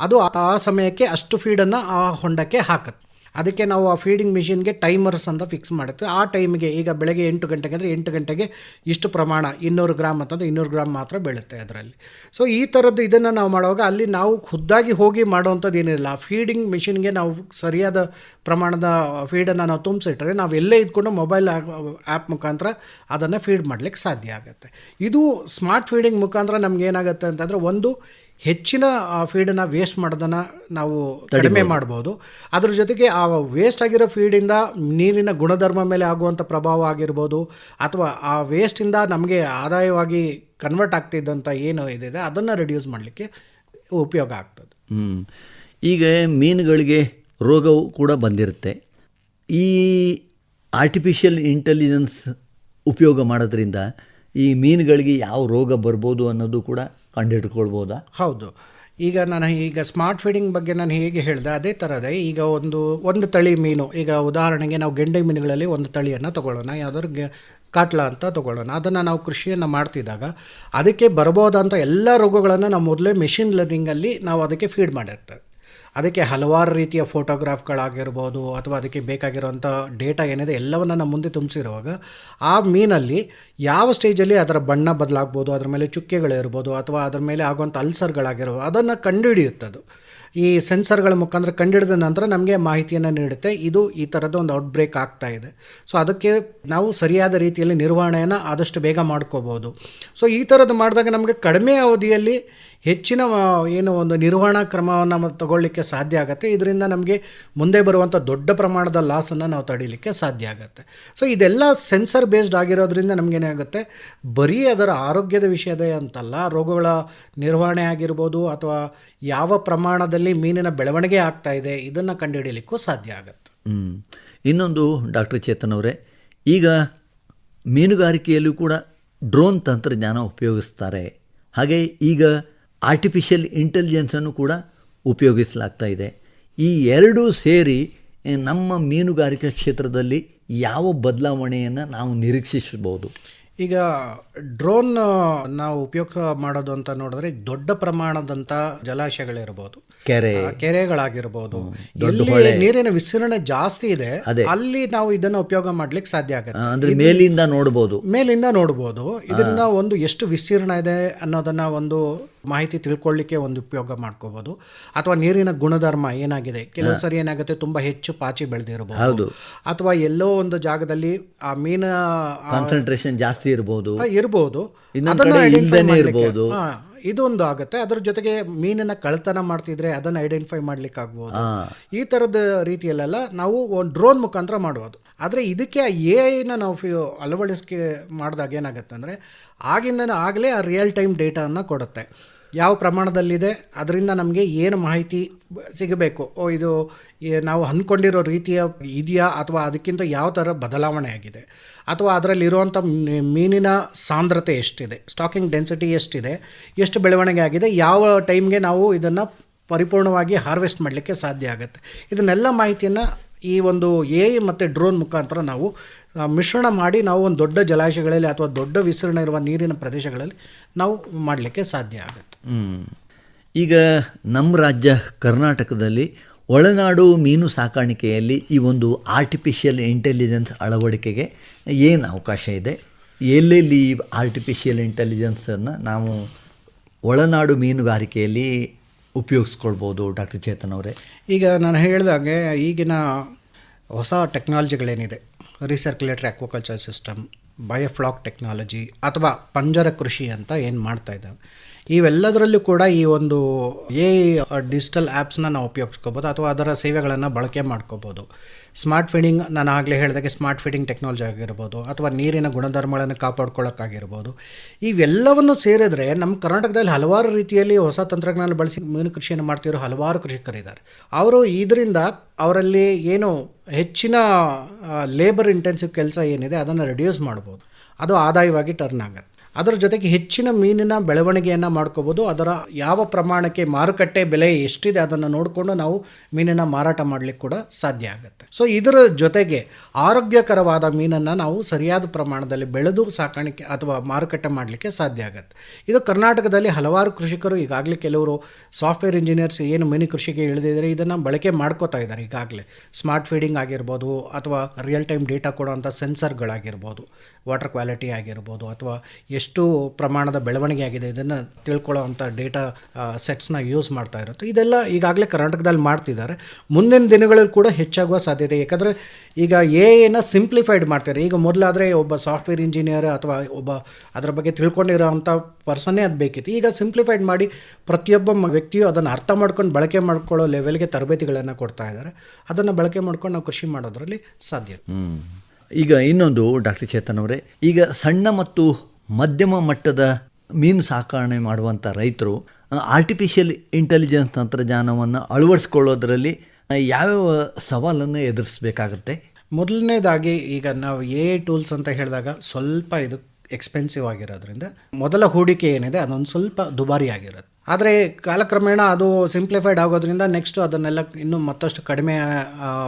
ಅದು ಆ ಸಮಯಕ್ಕೆ ಅಷ್ಟು ಫೀಡನ್ನು ಆ ಹೊಂಡಕ್ಕೆ ಹಾಕುತ್ತೆ. ಅದಕ್ಕೆ ನಾವು ಆ ಫೀಡಿಂಗ್ ಮಿಷಿನ್ಗೆ ಟೈಮರ್ಸ್ ಅಂತ ಫಿಕ್ಸ್ ಮಾಡುತ್ತೆ. ಆ ಟೈಮಿಗೆ ಈಗ ಬೆಳಗ್ಗೆ 8 ಗಂಟೆಗೆ ಅಂದರೆ 8 ಗಂಟೆಗೆ ಇಷ್ಟು ಪ್ರಮಾಣ 200 ಗ್ರಾಮ್ ಅಂತಂದರೆ 200 ಗ್ರಾಮ್ ಮಾತ್ರ ಬೀಳುತ್ತೆ ಅದರಲ್ಲಿ. ಸೊ ಈ ಥರದ್ದು ಇದನ್ನು ನಾವು ಮಾಡುವಾಗ ಅಲ್ಲಿ ನಾವು ಖುದ್ದಾಗಿ ಹೋಗಿ ಮಾಡೋವಂಥದ್ದು ಏನಿಲ್ಲ. ಫೀಡಿಂಗ್ ಮಿಷಿನ್ಗೆ ನಾವು ಸರಿಯಾದ ಪ್ರಮಾಣದ ಫೀಡನ್ನು ನಾವು ತುಂಬಿಸಿಟ್ರೆ ನಾವು ಎಲ್ಲೇ ಇದ್ಕೊಂಡು ಮೊಬೈಲ್ ಆ್ಯಪ್ ಮುಖಾಂತರ ಅದನ್ನು ಫೀಡ್ ಮಾಡಲಿಕ್ಕೆ ಸಾಧ್ಯ ಆಗುತ್ತೆ. ಇದು ಸ್ಮಾರ್ಟ್ ಫೀಡಿಂಗ್ ಮುಖಾಂತರ ನಮ್ಗೆ ಏನಾಗುತ್ತೆ ಅಂತಂದರೆ ಒಂದು ಹೆಚ್ಚಿನ ಫೀಡನ್ನು ವೇಸ್ಟ್ ಮಾಡೋದನ್ನು ನಾವು ಕಡಿಮೆ ಮಾಡ್ಬೋದು. ಅದ್ರ ಜೊತೆಗೆ ಆ ವೇಸ್ಟ್ ಆಗಿರೋ ಫೀಡಿಂದ ನೀರಿನ ಗುಣಧರ್ಮ ಮೇಲೆ ಆಗುವಂಥ ಪ್ರಭಾವ ಆಗಿರ್ಬೋದು, ಅಥವಾ ಆ ವೇಸ್ಟಿಂದ ನಮಗೆ ಆದಾಯವಾಗಿ ಕನ್ವರ್ಟ್ ಆಗ್ತಿದ್ದಂಥ ಏನು ಇದೆ ಅದನ್ನು ರಿಡ್ಯೂಸ್ ಮಾಡಲಿಕ್ಕೆ ಉಪಯೋಗ ಆಗ್ತದೆ. ಈಗ ಮೀನುಗಳಿಗೆ ರೋಗವು ಕೂಡ ಬಂದಿರುತ್ತೆ. ಈ ಆರ್ಟಿಫಿಷಿಯಲ್ ಇಂಟೆಲಿಜೆನ್ಸ್ ಉಪಯೋಗ ಮಾಡೋದ್ರಿಂದ ಈ ಮೀನುಗಳಿಗೆ ಯಾವ ರೋಗ ಬರ್ಬೋದು ಅನ್ನೋದು ಕೂಡ ಕಂಡುಹಿಡ್ಕೊಳ್ಬೋದಾ? ಹೌದು. ಈಗ ಸ್ಮಾರ್ಟ್ ಫೀಡಿಂಗ್ ಬಗ್ಗೆ ನಾನು ಹೇಗೆ ಹೇಳಿದೆ ಅದೇ ಥರದೇ ಈಗ ಒಂದು ತಳಿ ಮೀನು, ಈಗ ಉದಾಹರಣೆಗೆ ನಾವು ಗೆಂಡೆ ಮೀನುಗಳಲ್ಲಿ ಒಂದು ತಳಿಯನ್ನು ತೊಗೊಳ್ಳೋಣ, ಯಾವುದಾದ್ರು ಕಾಟ್ಲಾ ಅಂತ ತೊಗೊಳ್ಳೋಣ. ಅದನ್ನು ನಾವು ಕೃಷಿಯನ್ನು ಮಾಡ್ತಿದ್ದಾಗ ಅದಕ್ಕೆ ಬರ್ಬೋದಂಥ ಎಲ್ಲ ರೋಗಗಳನ್ನು ನಾವು ಮೊದಲೇ ಮೆಷಿನ್ ಲರ್ನಿಂಗಲ್ಲಿ ನಾವು ಅದಕ್ಕೆ ಫೀಡ್ ಮಾಡಿರ್ತೇವೆ. ಅದಕ್ಕೆ ಹಲವಾರು ರೀತಿಯ ಫೋಟೋಗ್ರಾಫ್ಗಳಾಗಿರ್ಬೋದು ಅಥವಾ ಅದಕ್ಕೆ ಬೇಕಾಗಿರುವಂಥ ಡೇಟಾ ಏನಿದೆ ಎಲ್ಲವನ್ನು ನಾವು ಮುಂದೆ ತುಂಬಿಸಿರುವಾಗ ಆ ಮೀನಲ್ಲಿ ಯಾವ ಸ್ಟೇಜಲ್ಲಿ ಅದರ ಬಣ್ಣ ಬದಲಾಗ್ಬೋದು, ಅದರ ಮೇಲೆ ಚುಕ್ಕೆಗಳಿರ್ಬೋದು ಅಥವಾ ಅದರ ಮೇಲೆ ಆಗುವಂಥ ಅಲ್ಸರ್ಗಳಾಗಿರ್ಬೋದು ಅದನ್ನು ಕಂಡುಹಿಡಿಯುತ್ತದು. ಈ ಸೆನ್ಸರ್ಗಳ ಮುಖಾಂತರ ಕಂಡುಹಿಡಿದ ನಂತರ ನಮಗೆ ಮಾಹಿತಿಯನ್ನು ನೀಡುತ್ತೆ, ಇದು ಈ ಥರದ ಒಂದು ಔಟ್ಬ್ರೇಕ್ ಆಗ್ತಾ ಇದೆ. ಸೊ ಅದಕ್ಕೆ ನಾವು ಸರಿಯಾದ ರೀತಿಯಲ್ಲಿ ನಿರ್ವಹಣೆಯನ್ನು ಆದಷ್ಟು ಬೇಗ ಮಾಡ್ಕೋಬೋದು. ಸೊ ಈ ಥರದ್ದು ಮಾಡಿದಾಗ ನಮಗೆ ಕಡಿಮೆ ಅವಧಿಯಲ್ಲಿ ಹೆಚ್ಚಿನ ಏನು ಒಂದು ನಿರ್ವಹಣಾ ಕ್ರಮವನ್ನು ತಗೊಳ್ಳಿಕ್ಕೆ ಸಾಧ್ಯ ಆಗುತ್ತೆ. ಇದರಿಂದ ನಮಗೆ ಮುಂದೆ ಬರುವಂಥ ದೊಡ್ಡ ಪ್ರಮಾಣದ ಲಾಸನ್ನು ನಾವು ತಡೀಲಿಕ್ಕೆ ಸಾಧ್ಯ ಆಗುತ್ತೆ. ಸೊ ಇದೆಲ್ಲ ಸೆನ್ಸರ್ ಬೇಸ್ಡ್ ಆಗಿರೋದ್ರಿಂದ ನಮಗೇನಾಗುತ್ತೆ, ಬರೀ ಅದರ ಆರೋಗ್ಯದ ವಿಷಯದೇ ಅಂತಲ್ಲ, ರೋಗಗಳ ನಿರ್ವಹಣೆ ಆಗಿರ್ಬೋದು ಅಥವಾ ಯಾವ ಪ್ರಮಾಣದಲ್ಲಿ ಮೀನಿನ ಬೆಳವಣಿಗೆ ಆಗ್ತಾ ಇದೆ ಇದನ್ನು ಕಂಡುಹಿಡಿಯಲಿಕ್ಕೂ ಸಾಧ್ಯ ಆಗುತ್ತೆ. ಇನ್ನೊಂದು ಡಾಕ್ಟರ್ ಚೇತನ್ ಅವರೇ, ಈಗ ಮೀನುಗಾರಿಕೆಯಲ್ಲೂ ಕೂಡ ಡ್ರೋನ್ ತಂತ್ರಜ್ಞಾನ ಉಪಯೋಗಿಸ್ತಾರೆ. ಹಾಗೆ ಈಗ ಆರ್ಟಿಫಿಷಿಯಲ್ ಇಂಟೆಲಿಜೆನ್ಸನ್ನು ಕೂಡ ಉಪಯೋಗಿಸಲಾಗ್ತಾ ಇದೆ. ಈ ಎರಡೂ ಸೇರಿ ನಮ್ಮ ಮೀನುಗಾರಿಕೆ ಕ್ಷೇತ್ರದಲ್ಲಿ ಯಾವ ಬದಲಾವಣೆಯನ್ನು ನಾವು ನಿರೀಕ್ಷಿಸಬಹುದು? ಈಗ ಡ್ರೋನ್ ನಾವು ಉಪಯೋಗ ಮಾಡೋದು ಅಂತ ನೋಡಿದ್ರೆ ದೊಡ್ಡ ಪ್ರಮಾಣದಂಥ ಜಲಾಶಯಗಳಿರ್ಬೋದು, ಕೆರೆಗಳಾಗಿರ್ಬೋದು, ಎಲ್ಲಿ ನೀರಿನ ವಿಸ್ತೀರ್ಣ ಜಾಸ್ತಿ ಇದೆ ಅಲ್ಲಿ ನಾವು ಇದನ್ನು ಉಪಯೋಗ ಮಾಡ್ಲಿಕ್ಕೆ ಸಾಧ್ಯ ಆಗುತ್ತೆ. ಮೇಲಿಂದ ನೋಡ್ಬೋದು. ಇದರಿಂದ ಒಂದು ಎಷ್ಟು ವಿಸ್ತೀರ್ಣ ಇದೆ ಅನ್ನೋದನ್ನ ಒಂದು ಮಾಹಿತಿ ತಿಳ್ಕೊಳ್ಳಿಕ್ಕೆ ಒಂದು ಉಪಯೋಗ ಮಾಡ್ಕೋಬಹುದು. ಅಥವಾ ನೀರಿನ ಗುಣಧರ್ಮ ಏನಾಗಿದೆ, ಕೆಲವು ಸರಿ ಏನಾಗುತ್ತೆ ತುಂಬಾ ಹೆಚ್ಚು ಪಾಚಿ ಬೆಳೆದಿರಬಹುದು, ಅಥವಾ ಎಲ್ಲೋ ಒಂದು ಜಾಗದಲ್ಲಿ ಆ ಮೀನ ಕಾನ್ಸಂಟ್ರೇಷನ್ ಜಾಸ್ತಿ ಇರಬಹುದು, ಇದೊಂದು ಆಗುತ್ತೆ. ಅದ್ರ ಜೊತೆಗೆ ಮೀನಿನ ಕಳ್ತನ ಮಾಡ್ತಿದ್ರೆ ಅದನ್ನು ಐಡೆಂಟಿಫೈ ಮಾಡ್ಲಿಕ್ಕೆ ಆಗ್ಬೋದು. ಈ ಥರದ ರೀತಿಯಲ್ಲೆಲ್ಲ ನಾವು ಒಂದು ಡ್ರೋನ್ ಮುಖಾಂತರ ಮಾಡ್ಬೋದು. ಆದರೆ ಇದಕ್ಕೆ AI ನಾವು ಅಳವಡಿಕೆ ಮಾಡಿದಾಗ ಏನಾಗುತ್ತೆ ಅಂದರೆ ಆಗಲೇ ಆ ರಿಯಲ್ ಟೈಮ್ ಡೇಟಾವನ್ನು ಕೊಡುತ್ತೆ. ಯಾವ ಪ್ರಮಾಣದಲ್ಲಿದೆ, ಅದರಿಂದ ನಮಗೆ ಏನು ಮಾಹಿತಿ ಸಿಗಬೇಕು, ಇದು ನಾವು ಅಂದ್ಕೊಂಡಿರೋ ರೀತಿಯ ಇದೆಯಾ ಅಥವಾ ಅದಕ್ಕಿಂತ ಯಾವ ಥರ ಬದಲಾವಣೆ ಆಗಿದೆ, ಅಥವಾ ಅದರಲ್ಲಿರುವಂಥ ಮೀನಿನ ಸಾಂದ್ರತೆ ಎಷ್ಟಿದೆ, ಸ್ಟಾಕಿಂಗ್ ಡೆನ್ಸಿಟಿ ಎಷ್ಟಿದೆ, ಎಷ್ಟು ಬೆಳವಣಿಗೆ ಆಗಿದೆ, ಯಾವ ಟೈಮ್ಗೆ ನಾವು ಇದನ್ನು ಪರಿಪೂರ್ಣವಾಗಿ ಹಾರ್ವೆಸ್ಟ್ ಮಾಡಲಿಕ್ಕೆ ಸಾಧ್ಯ ಆಗುತ್ತೆ. ಇದನ್ನೆಲ್ಲ ಮಾಹಿತಿಯನ್ನು ಈ ಒಂದು AI ಮತ್ತು ಡ್ರೋನ್ ಮುಖಾಂತರ ನಾವು ಮಿಶ್ರಣ ಮಾಡಿ ನಾವು ಒಂದು ದೊಡ್ಡ ಜಲಾಶಯಗಳಲ್ಲಿ ಅಥವಾ ದೊಡ್ಡ ವಿಸ್ತೀರ್ಣ ಇರುವ ನೀರಿನ ಪ್ರದೇಶಗಳಲ್ಲಿ ನಾವು ಮಾಡಲಿಕ್ಕೆ ಸಾಧ್ಯ ಆಗುತ್ತೆ. ಈಗ ನಮ್ಮ ರಾಜ್ಯ ಕರ್ನಾಟಕದಲ್ಲಿ ಒಳನಾಡು ಮೀನು ಸಾಕಾಣಿಕೆಯಲ್ಲಿ ಈ ಒಂದು ಆರ್ಟಿಫಿಷಿಯಲ್ ಇಂಟೆಲಿಜೆನ್ಸ್ ಅಳವಡಿಕೆಗೆ ಏನು ಅವಕಾಶ ಇದೆ, ಎಲ್ಲೆಲ್ಲಿ ಈ ಆರ್ಟಿಫಿಷಿಯಲ್ ಇಂಟೆಲಿಜೆನ್ಸನ್ನು ನಾವು ಒಳನಾಡು ಮೀನುಗಾರಿಕೆಯಲ್ಲಿ ಉಪಯೋಗಿಸ್ಕೊಳ್ಬೋದು ಡಾಕ್ಟರ್ ಚೇತನ್ ಅವರೇ? ಈಗ ನಾನು ಹೇಳಿದಾಗೆ ಈಗಿನ ಹೊಸ ಟೆಕ್ನಾಲಜಿಗಳೇನಿದೆ, recirculator aquaculture system, biofloc technology ಅಥವಾ ಪಂಜರ ಕೃಷಿ ಅಂತ ಏನು ಮಾಡ್ತಾ ಇದ್ದಾವೆ, ಇವೆಲ್ಲದರಲ್ಲೂ ಕೂಡ ಈ ಒಂದು ಡಿಜಿಟಲ್ ಆ್ಯಪ್ಸ್ನ ನಾವು ಉಪಯೋಗಿಸ್ಕೋಬೋದು ಅಥವಾ ಅದರ ಸೇವೆಗಳನ್ನು ಬಳಕೆ ಮಾಡ್ಕೋಬೋದು. ಸ್ಮಾರ್ಟ್ ಫೀಡಿಂಗ್, ನಾನು ಆಗಲೇ ಹೇಳಿದಾಗೆ ಸ್ಮಾರ್ಟ್ ಫೀಡಿಂಗ್ ಟೆಕ್ನಾಲಜಿ ಆಗಿರ್ಬೋದು ಅಥವಾ ನೀರಿನ ಗುಣಧರ್ಮಗಳನ್ನು ಕಾಪಾಡ್ಕೊಳ್ಳೋಕ್ಕಾಗಿರ್ಬೋದು. ಇವೆಲ್ಲವನ್ನು ಸೇರಿದ್ರೆ ನಮ್ಮ ಕರ್ನಾಟಕದಲ್ಲಿ ಹಲವಾರು ರೀತಿಯಲ್ಲಿ ಹೊಸ ತಂತ್ರಜ್ಞಾನ ಬಳಸಿ ಮೀನು ಕೃಷಿಯನ್ನು ಮಾಡ್ತಿರೋ ಹಲವಾರು ಕೃಷಿಕರಿದ್ದಾರೆ. ಅವರು ಇದರಿಂದ ಅವರಲ್ಲಿ ಏನು ಹೆಚ್ಚಿನ ಲೇಬರ್ ಇಂಟೆನ್ಸಿವ್ ಕೆಲಸ ಏನಿದೆ ಅದನ್ನು ರಿಡ್ಯೂಸ್ ಮಾಡ್ಬೋದು. ಅದು ಆದಾಯವಾಗಿ ಟರ್ನ್ ಆಗುತ್ತೆ. ಅದರ ಜೊತೆಗೆ ಹೆಚ್ಚಿನ ಮೀನಿನ ಬೆಳವಣಿಗೆಯನ್ನು ಮಾಡ್ಕೋಬೋದು. ಅದರ ಯಾವ ಪ್ರಮಾಣಕ್ಕೆ ಮಾರುಕಟ್ಟೆ ಬೆಲೆ ಎಷ್ಟಿದೆ ಅದನ್ನು ನೋಡಿಕೊಂಡು ನಾವು ಮೀನಿನ ಮಾರಾಟ ಮಾಡಲಿಕ್ಕೆ ಕೂಡ ಸಾಧ್ಯ ಆಗುತ್ತೆ. ಸೊ ಇದರ ಜೊತೆಗೆ ಆರೋಗ್ಯಕರವಾದ ಮೀನನ್ನು ನಾವು ಸರಿಯಾದ ಪ್ರಮಾಣದಲ್ಲಿ ಬೆಳೆದು ಸಾಕಾಣಿಕೆ ಅಥವಾ ಮಾರುಕಟ್ಟೆ ಮಾಡಲಿಕ್ಕೆ ಸಾಧ್ಯ ಆಗುತ್ತೆ. ಇದು ಕರ್ನಾಟಕದಲ್ಲಿ ಹಲವಾರು ಕೃಷಿಕರು ಈಗಾಗಲೇ ಕೆಲವರು ಸಾಫ್ಟ್ವೇರ್ ಇಂಜಿನಿಯರ್ಸ್ ಏನು ಮೀನು ಕೃಷಿಗೆ ಇಳಿದಿದ್ದಾರೆ ಇದನ್ನು ಬಳಕೆ ಮಾಡ್ಕೋತಾ ಇದ್ದಾರೆ. ಈಗಾಗಲೇ ಸ್ಮಾರ್ಟ್ ಫೀಡಿಂಗ್ ಆಗಿರ್ಬೋದು ಅಥವಾ ರಿಯಲ್ ಟೈಮ್ ಡೇಟಾ ಕೊಡುವಂಥ ಸೆನ್ಸರ್ಗಳಾಗಿರ್ಬೋದು, ವಾಟರ್ ಕ್ವಾಲಿಟಿ ಆಗಿರ್ಬೋದು ಅಥವಾ ಎಷ್ಟು ಪ್ರಮಾಣದ ಬೆಳವಣಿಗೆ ಆಗಿದೆ ಇದನ್ನು ತಿಳ್ಕೊಳ್ಳೋವಂಥ ಡೇಟಾ ಸೆಟ್ಸ್ನ ಯೂಸ್ ಮಾಡ್ತಾ ಇರುತ್ತೆ. ಇದೆಲ್ಲ ಈಗಾಗಲೇ ಕರ್ನಾಟಕದಲ್ಲಿ ಮಾಡ್ತಿದ್ದಾರೆ. ಮುಂದಿನ ದಿನಗಳಲ್ಲಿ ಕೂಡ ಹೆಚ್ಚಾಗುವ ಸಾಧ್ಯತೆ, ಯಾಕಂದರೆ ಈಗ ಎನ ಸಿಂಪ್ಲಿಫೈಡ್ ಮಾಡ್ತಾರೆ. ಈಗ ಮೊದಲಾದರೆ ಒಬ್ಬ ಸಾಫ್ಟ್ವೇರ್ ಇಂಜಿನಿಯರ್ ಅಥವಾ ಒಬ್ಬ ಅದರ ಬಗ್ಗೆ ತಿಳ್ಕೊಂಡಿರೋವಂಥ ಪರ್ಸನ್ನೇ ಅದು ಬೇಕಿತ್ತು. ಈಗ ಸಿಂಪ್ಲಿಫೈಡ್ ಮಾಡಿ ಪ್ರತಿಯೊಬ್ಬ ವ್ಯಕ್ತಿಯು ಅದನ್ನು ಅರ್ಥ ಮಾಡ್ಕೊಂಡು ಬಳಕೆ ಮಾಡ್ಕೊಳ್ಳೋ ಲೆವೆಲ್ಗೆ ತರಬೇತಿಗಳನ್ನು ಕೊಡ್ತಾ ಇದ್ದಾರೆ. ಅದನ್ನು ಬಳಕೆ ಮಾಡ್ಕೊಂಡು ನಾವು ಕೃಷಿ ಮಾಡೋದ್ರಲ್ಲಿ ಸಾಧ್ಯ. ಈಗ ಇನ್ನೊಂದು ಡಾಕ್ಟರ್ ಚೇತನ್ ಅವರೇ, ಈಗ ಸಣ್ಣ ಮತ್ತು ಮಧ್ಯಮ ಮಟ್ಟದ ಮೀನು ಸಾಕಣೆ ಮಾಡುವಂಥ ರೈತರು ಆರ್ಟಿಫಿಷಿಯಲ್ ಇಂಟೆಲಿಜೆನ್ಸ್ ತಂತ್ರಜ್ಞಾನವನ್ನು ಅಳವಡಿಸ್ಕೊಳ್ಳೋದ್ರಲ್ಲಿ ಯಾವ್ಯಾವ ಸವಾಲನ್ನು ಎದುರಿಸಬೇಕಾಗುತ್ತೆ? ಮೊದಲನೇದಾಗಿ ಈಗ ನಾವು ಟೂಲ್ಸ್ ಅಂತ ಹೇಳಿದಾಗ ಸ್ವಲ್ಪ ಇದು ಎಕ್ಸ್ಪೆನ್ಸಿವ್ ಆಗಿರೋದ್ರಿಂದ ಮೊದಲ ಹೂಡಿಕೆ ಏನಿದೆ ಅದೊಂದು ಸ್ವಲ್ಪ ದುಬಾರಿ ಆಗಿರುತ್ತೆ. ಆದರೆ ಕಾಲಕ್ರಮೇಣ ಅದು ಸಿಂಪ್ಲಿಫೈಡ್ ಆಗೋದ್ರಿಂದ ನೆಕ್ಸ್ಟ್ ಅದನ್ನೆಲ್ಲ ಇನ್ನೂ ಮತ್ತಷ್ಟು ಕಡಿಮೆ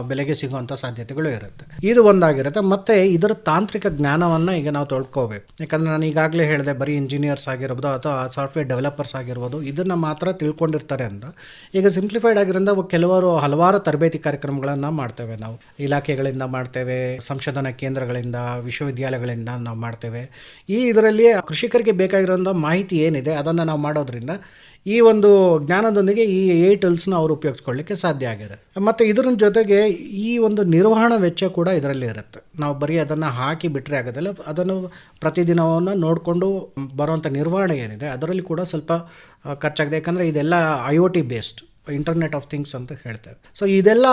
ಬೆಲೆಗೆ ಸಿಗುವಂಥ ಸಾಧ್ಯತೆಗಳು ಇರುತ್ತೆ. ಇದು ಒಂದಾಗಿರುತ್ತೆ. ಮತ್ತು ಇದರ ತಾಂತ್ರಿಕ ಜ್ಞಾನವನ್ನು ಈಗ ನಾವು ತೊಳ್ಕೋಬೇಕು. ಯಾಕಂದರೆ ನಾನು ಈಗಾಗಲೇ ಹೇಳಿದೆ, ಬರೀ ಇಂಜಿನಿಯರ್ಸ್ ಆಗಿರ್ಬೋದು ಅಥವಾ ಸಾಫ್ಟ್ವೇರ್ ಡೆವಲಪರ್ಸ್ ಆಗಿರ್ಬೋದು ಇದನ್ನು ಮಾತ್ರ ತಿಳ್ಕೊಂಡಿರ್ತಾರೆ ಅಂತ. ಈಗ ಸಿಂಪ್ಲಿಫೈಡ್ ಆಗಿರೋದ್ರಿಂದ ಹಲವಾರು ತರಬೇತಿ ಕಾರ್ಯಕ್ರಮಗಳನ್ನು ಮಾಡ್ತೇವೆ ನಾವು. ಇಲಾಖೆಗಳಿಂದ ಮಾಡ್ತೇವೆ, ಸಂಶೋಧನಾ ಕೇಂದ್ರಗಳಿಂದ, ವಿಶ್ವವಿದ್ಯಾಲಯಗಳಿಂದ ನಾವು ಮಾಡ್ತೇವೆ. ಇದರಲ್ಲಿ ಕೃಷಿಕರಿಗೆ ಬೇಕಾಗಿರೋಂಥ ಮಾಹಿತಿ ಏನಿದೆ ಅದನ್ನು ನಾವು ಮಾಡೋದ್ರಿಂದ ಈ ಒಂದು ಜ್ಞಾನದೊಂದಿಗೆ ಈ ಟೂಲ್ಸ್ನ ಅವರು ಉಪಯೋಗಿಸ್ಕೊಳ್ಳಿಕ್ಕೆ ಸಾಧ್ಯ ಆಗಿದೆ. ಮತ್ತು ಇದರ ಜೊತೆಗೆ ಈ ಒಂದು ನಿರ್ವಹಣಾ ವೆಚ್ಚ ಕೂಡ ಇದರಲ್ಲಿ ಇರುತ್ತೆ. ನಾವು ಬರೀ ಅದನ್ನು ಹಾಕಿ ಬಿಟ್ಟರೆ ಆಗೋದಿಲ್ಲ, ಅದನ್ನು ಪ್ರತಿದಿನವನ್ನು ನೋಡಿಕೊಂಡು ಬರುವಂಥ ನಿರ್ವಹಣೆ ಏನಿದೆ ಅದರಲ್ಲಿ ಕೂಡ ಸ್ವಲ್ಪ ಖರ್ಚಾಗಿದೆ. ಯಾಕಂದರೆ ಇದೆಲ್ಲ IoT based, internet of things ಅಂತ ಹೇಳ್ತೇವೆ. ಸೊ ಇದೆಲ್ಲ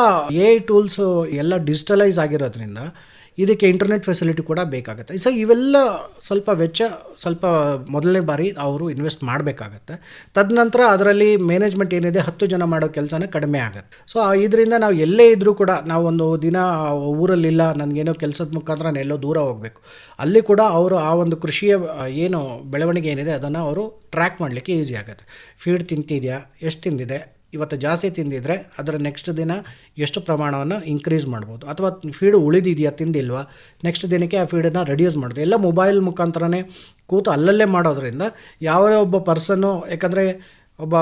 ಟೂಲ್ಸು ಎಲ್ಲ ಡಿಜಿಟಲೈಸ್ ಆಗಿರೋದ್ರಿಂದ ಇದಕ್ಕೆ ಇಂಟರ್ನೆಟ್ ಫೆಸಿಲಿಟಿ ಕೂಡ ಬೇಕಾಗುತ್ತೆ. ಸೊ ಇವೆಲ್ಲ ಸ್ವಲ್ಪ ಮೊದಲನೇ ಬಾರಿ ಅವರು ಇನ್ವೆಸ್ಟ್ ಮಾಡಬೇಕಾಗತ್ತೆ. ತದನಂತರ ಅದರಲ್ಲಿ ಮ್ಯಾನೇಜ್ಮೆಂಟ್ ಏನಿದೆ 10 ಜನ ಮಾಡೋ ಕೆಲಸನೇ ಕಡಿಮೆ ಆಗುತ್ತೆ. ಸೊ ಇದರಿಂದ ನಾವು ಎಲ್ಲೇ ಇದ್ದರೂ ಕೂಡ ನಾವು ಒಂದು ದಿನ ಊರಲ್ಲಿಲ್ಲ, ನನಗೇನೋ ಕೆಲಸದ ಮುಖಾಂತರ ಎಲ್ಲೋ ದೂರ ಹೋಗಬೇಕು, ಅಲ್ಲಿ ಕೂಡ ಅವರು ಆ ಒಂದು ಕೃಷಿಯ ಏನು ಬೆಳವಣಿಗೆ ಏನಿದೆ ಅದನ್ನು ಅವರು ಟ್ರ್ಯಾಕ್ ಮಾಡಲಿಕ್ಕೆ ಈಸಿ ಆಗುತ್ತೆ. ಫೀಡ್ ತಿಂತಿದೆಯಾ, ಎಷ್ಟು ತಿಂದಿದೆ, ಇವತ್ತು ಜಾಸ್ತಿ ತಿಂದಿದ್ರೆ ಅದರ ನೆಕ್ಸ್ಟ್ ದಿನ ಎಷ್ಟು ಪ್ರಮಾಣವನ್ನು ಇನ್ಕ್ರೀಸ್ ಮಾಡ್ಬೋದು, ಅಥವಾ ಫೀಡು ಉಳಿದಿದೆಯಾ, ತಿಂದಿಲ್ವಾ, ನೆಕ್ಸ್ಟ್ ದಿನಕ್ಕೆ ಆ ಫೀಡನ್ನು ರೆಡ್ಯೂಸ್ ಮಾಡೋದು. ಎಲ್ಲ ಮೊಬೈಲ್ ಮುಖಾಂತರನೇ ಕೂತು ಅಲ್ಲಲ್ಲೇ ಮಾಡೋದ್ರಿಂದ ಯಾವ ಒಬ್ಬ ಪರ್ಸನ್ನು, ಯಾಕಂದರೆ ಒಬ್ಬ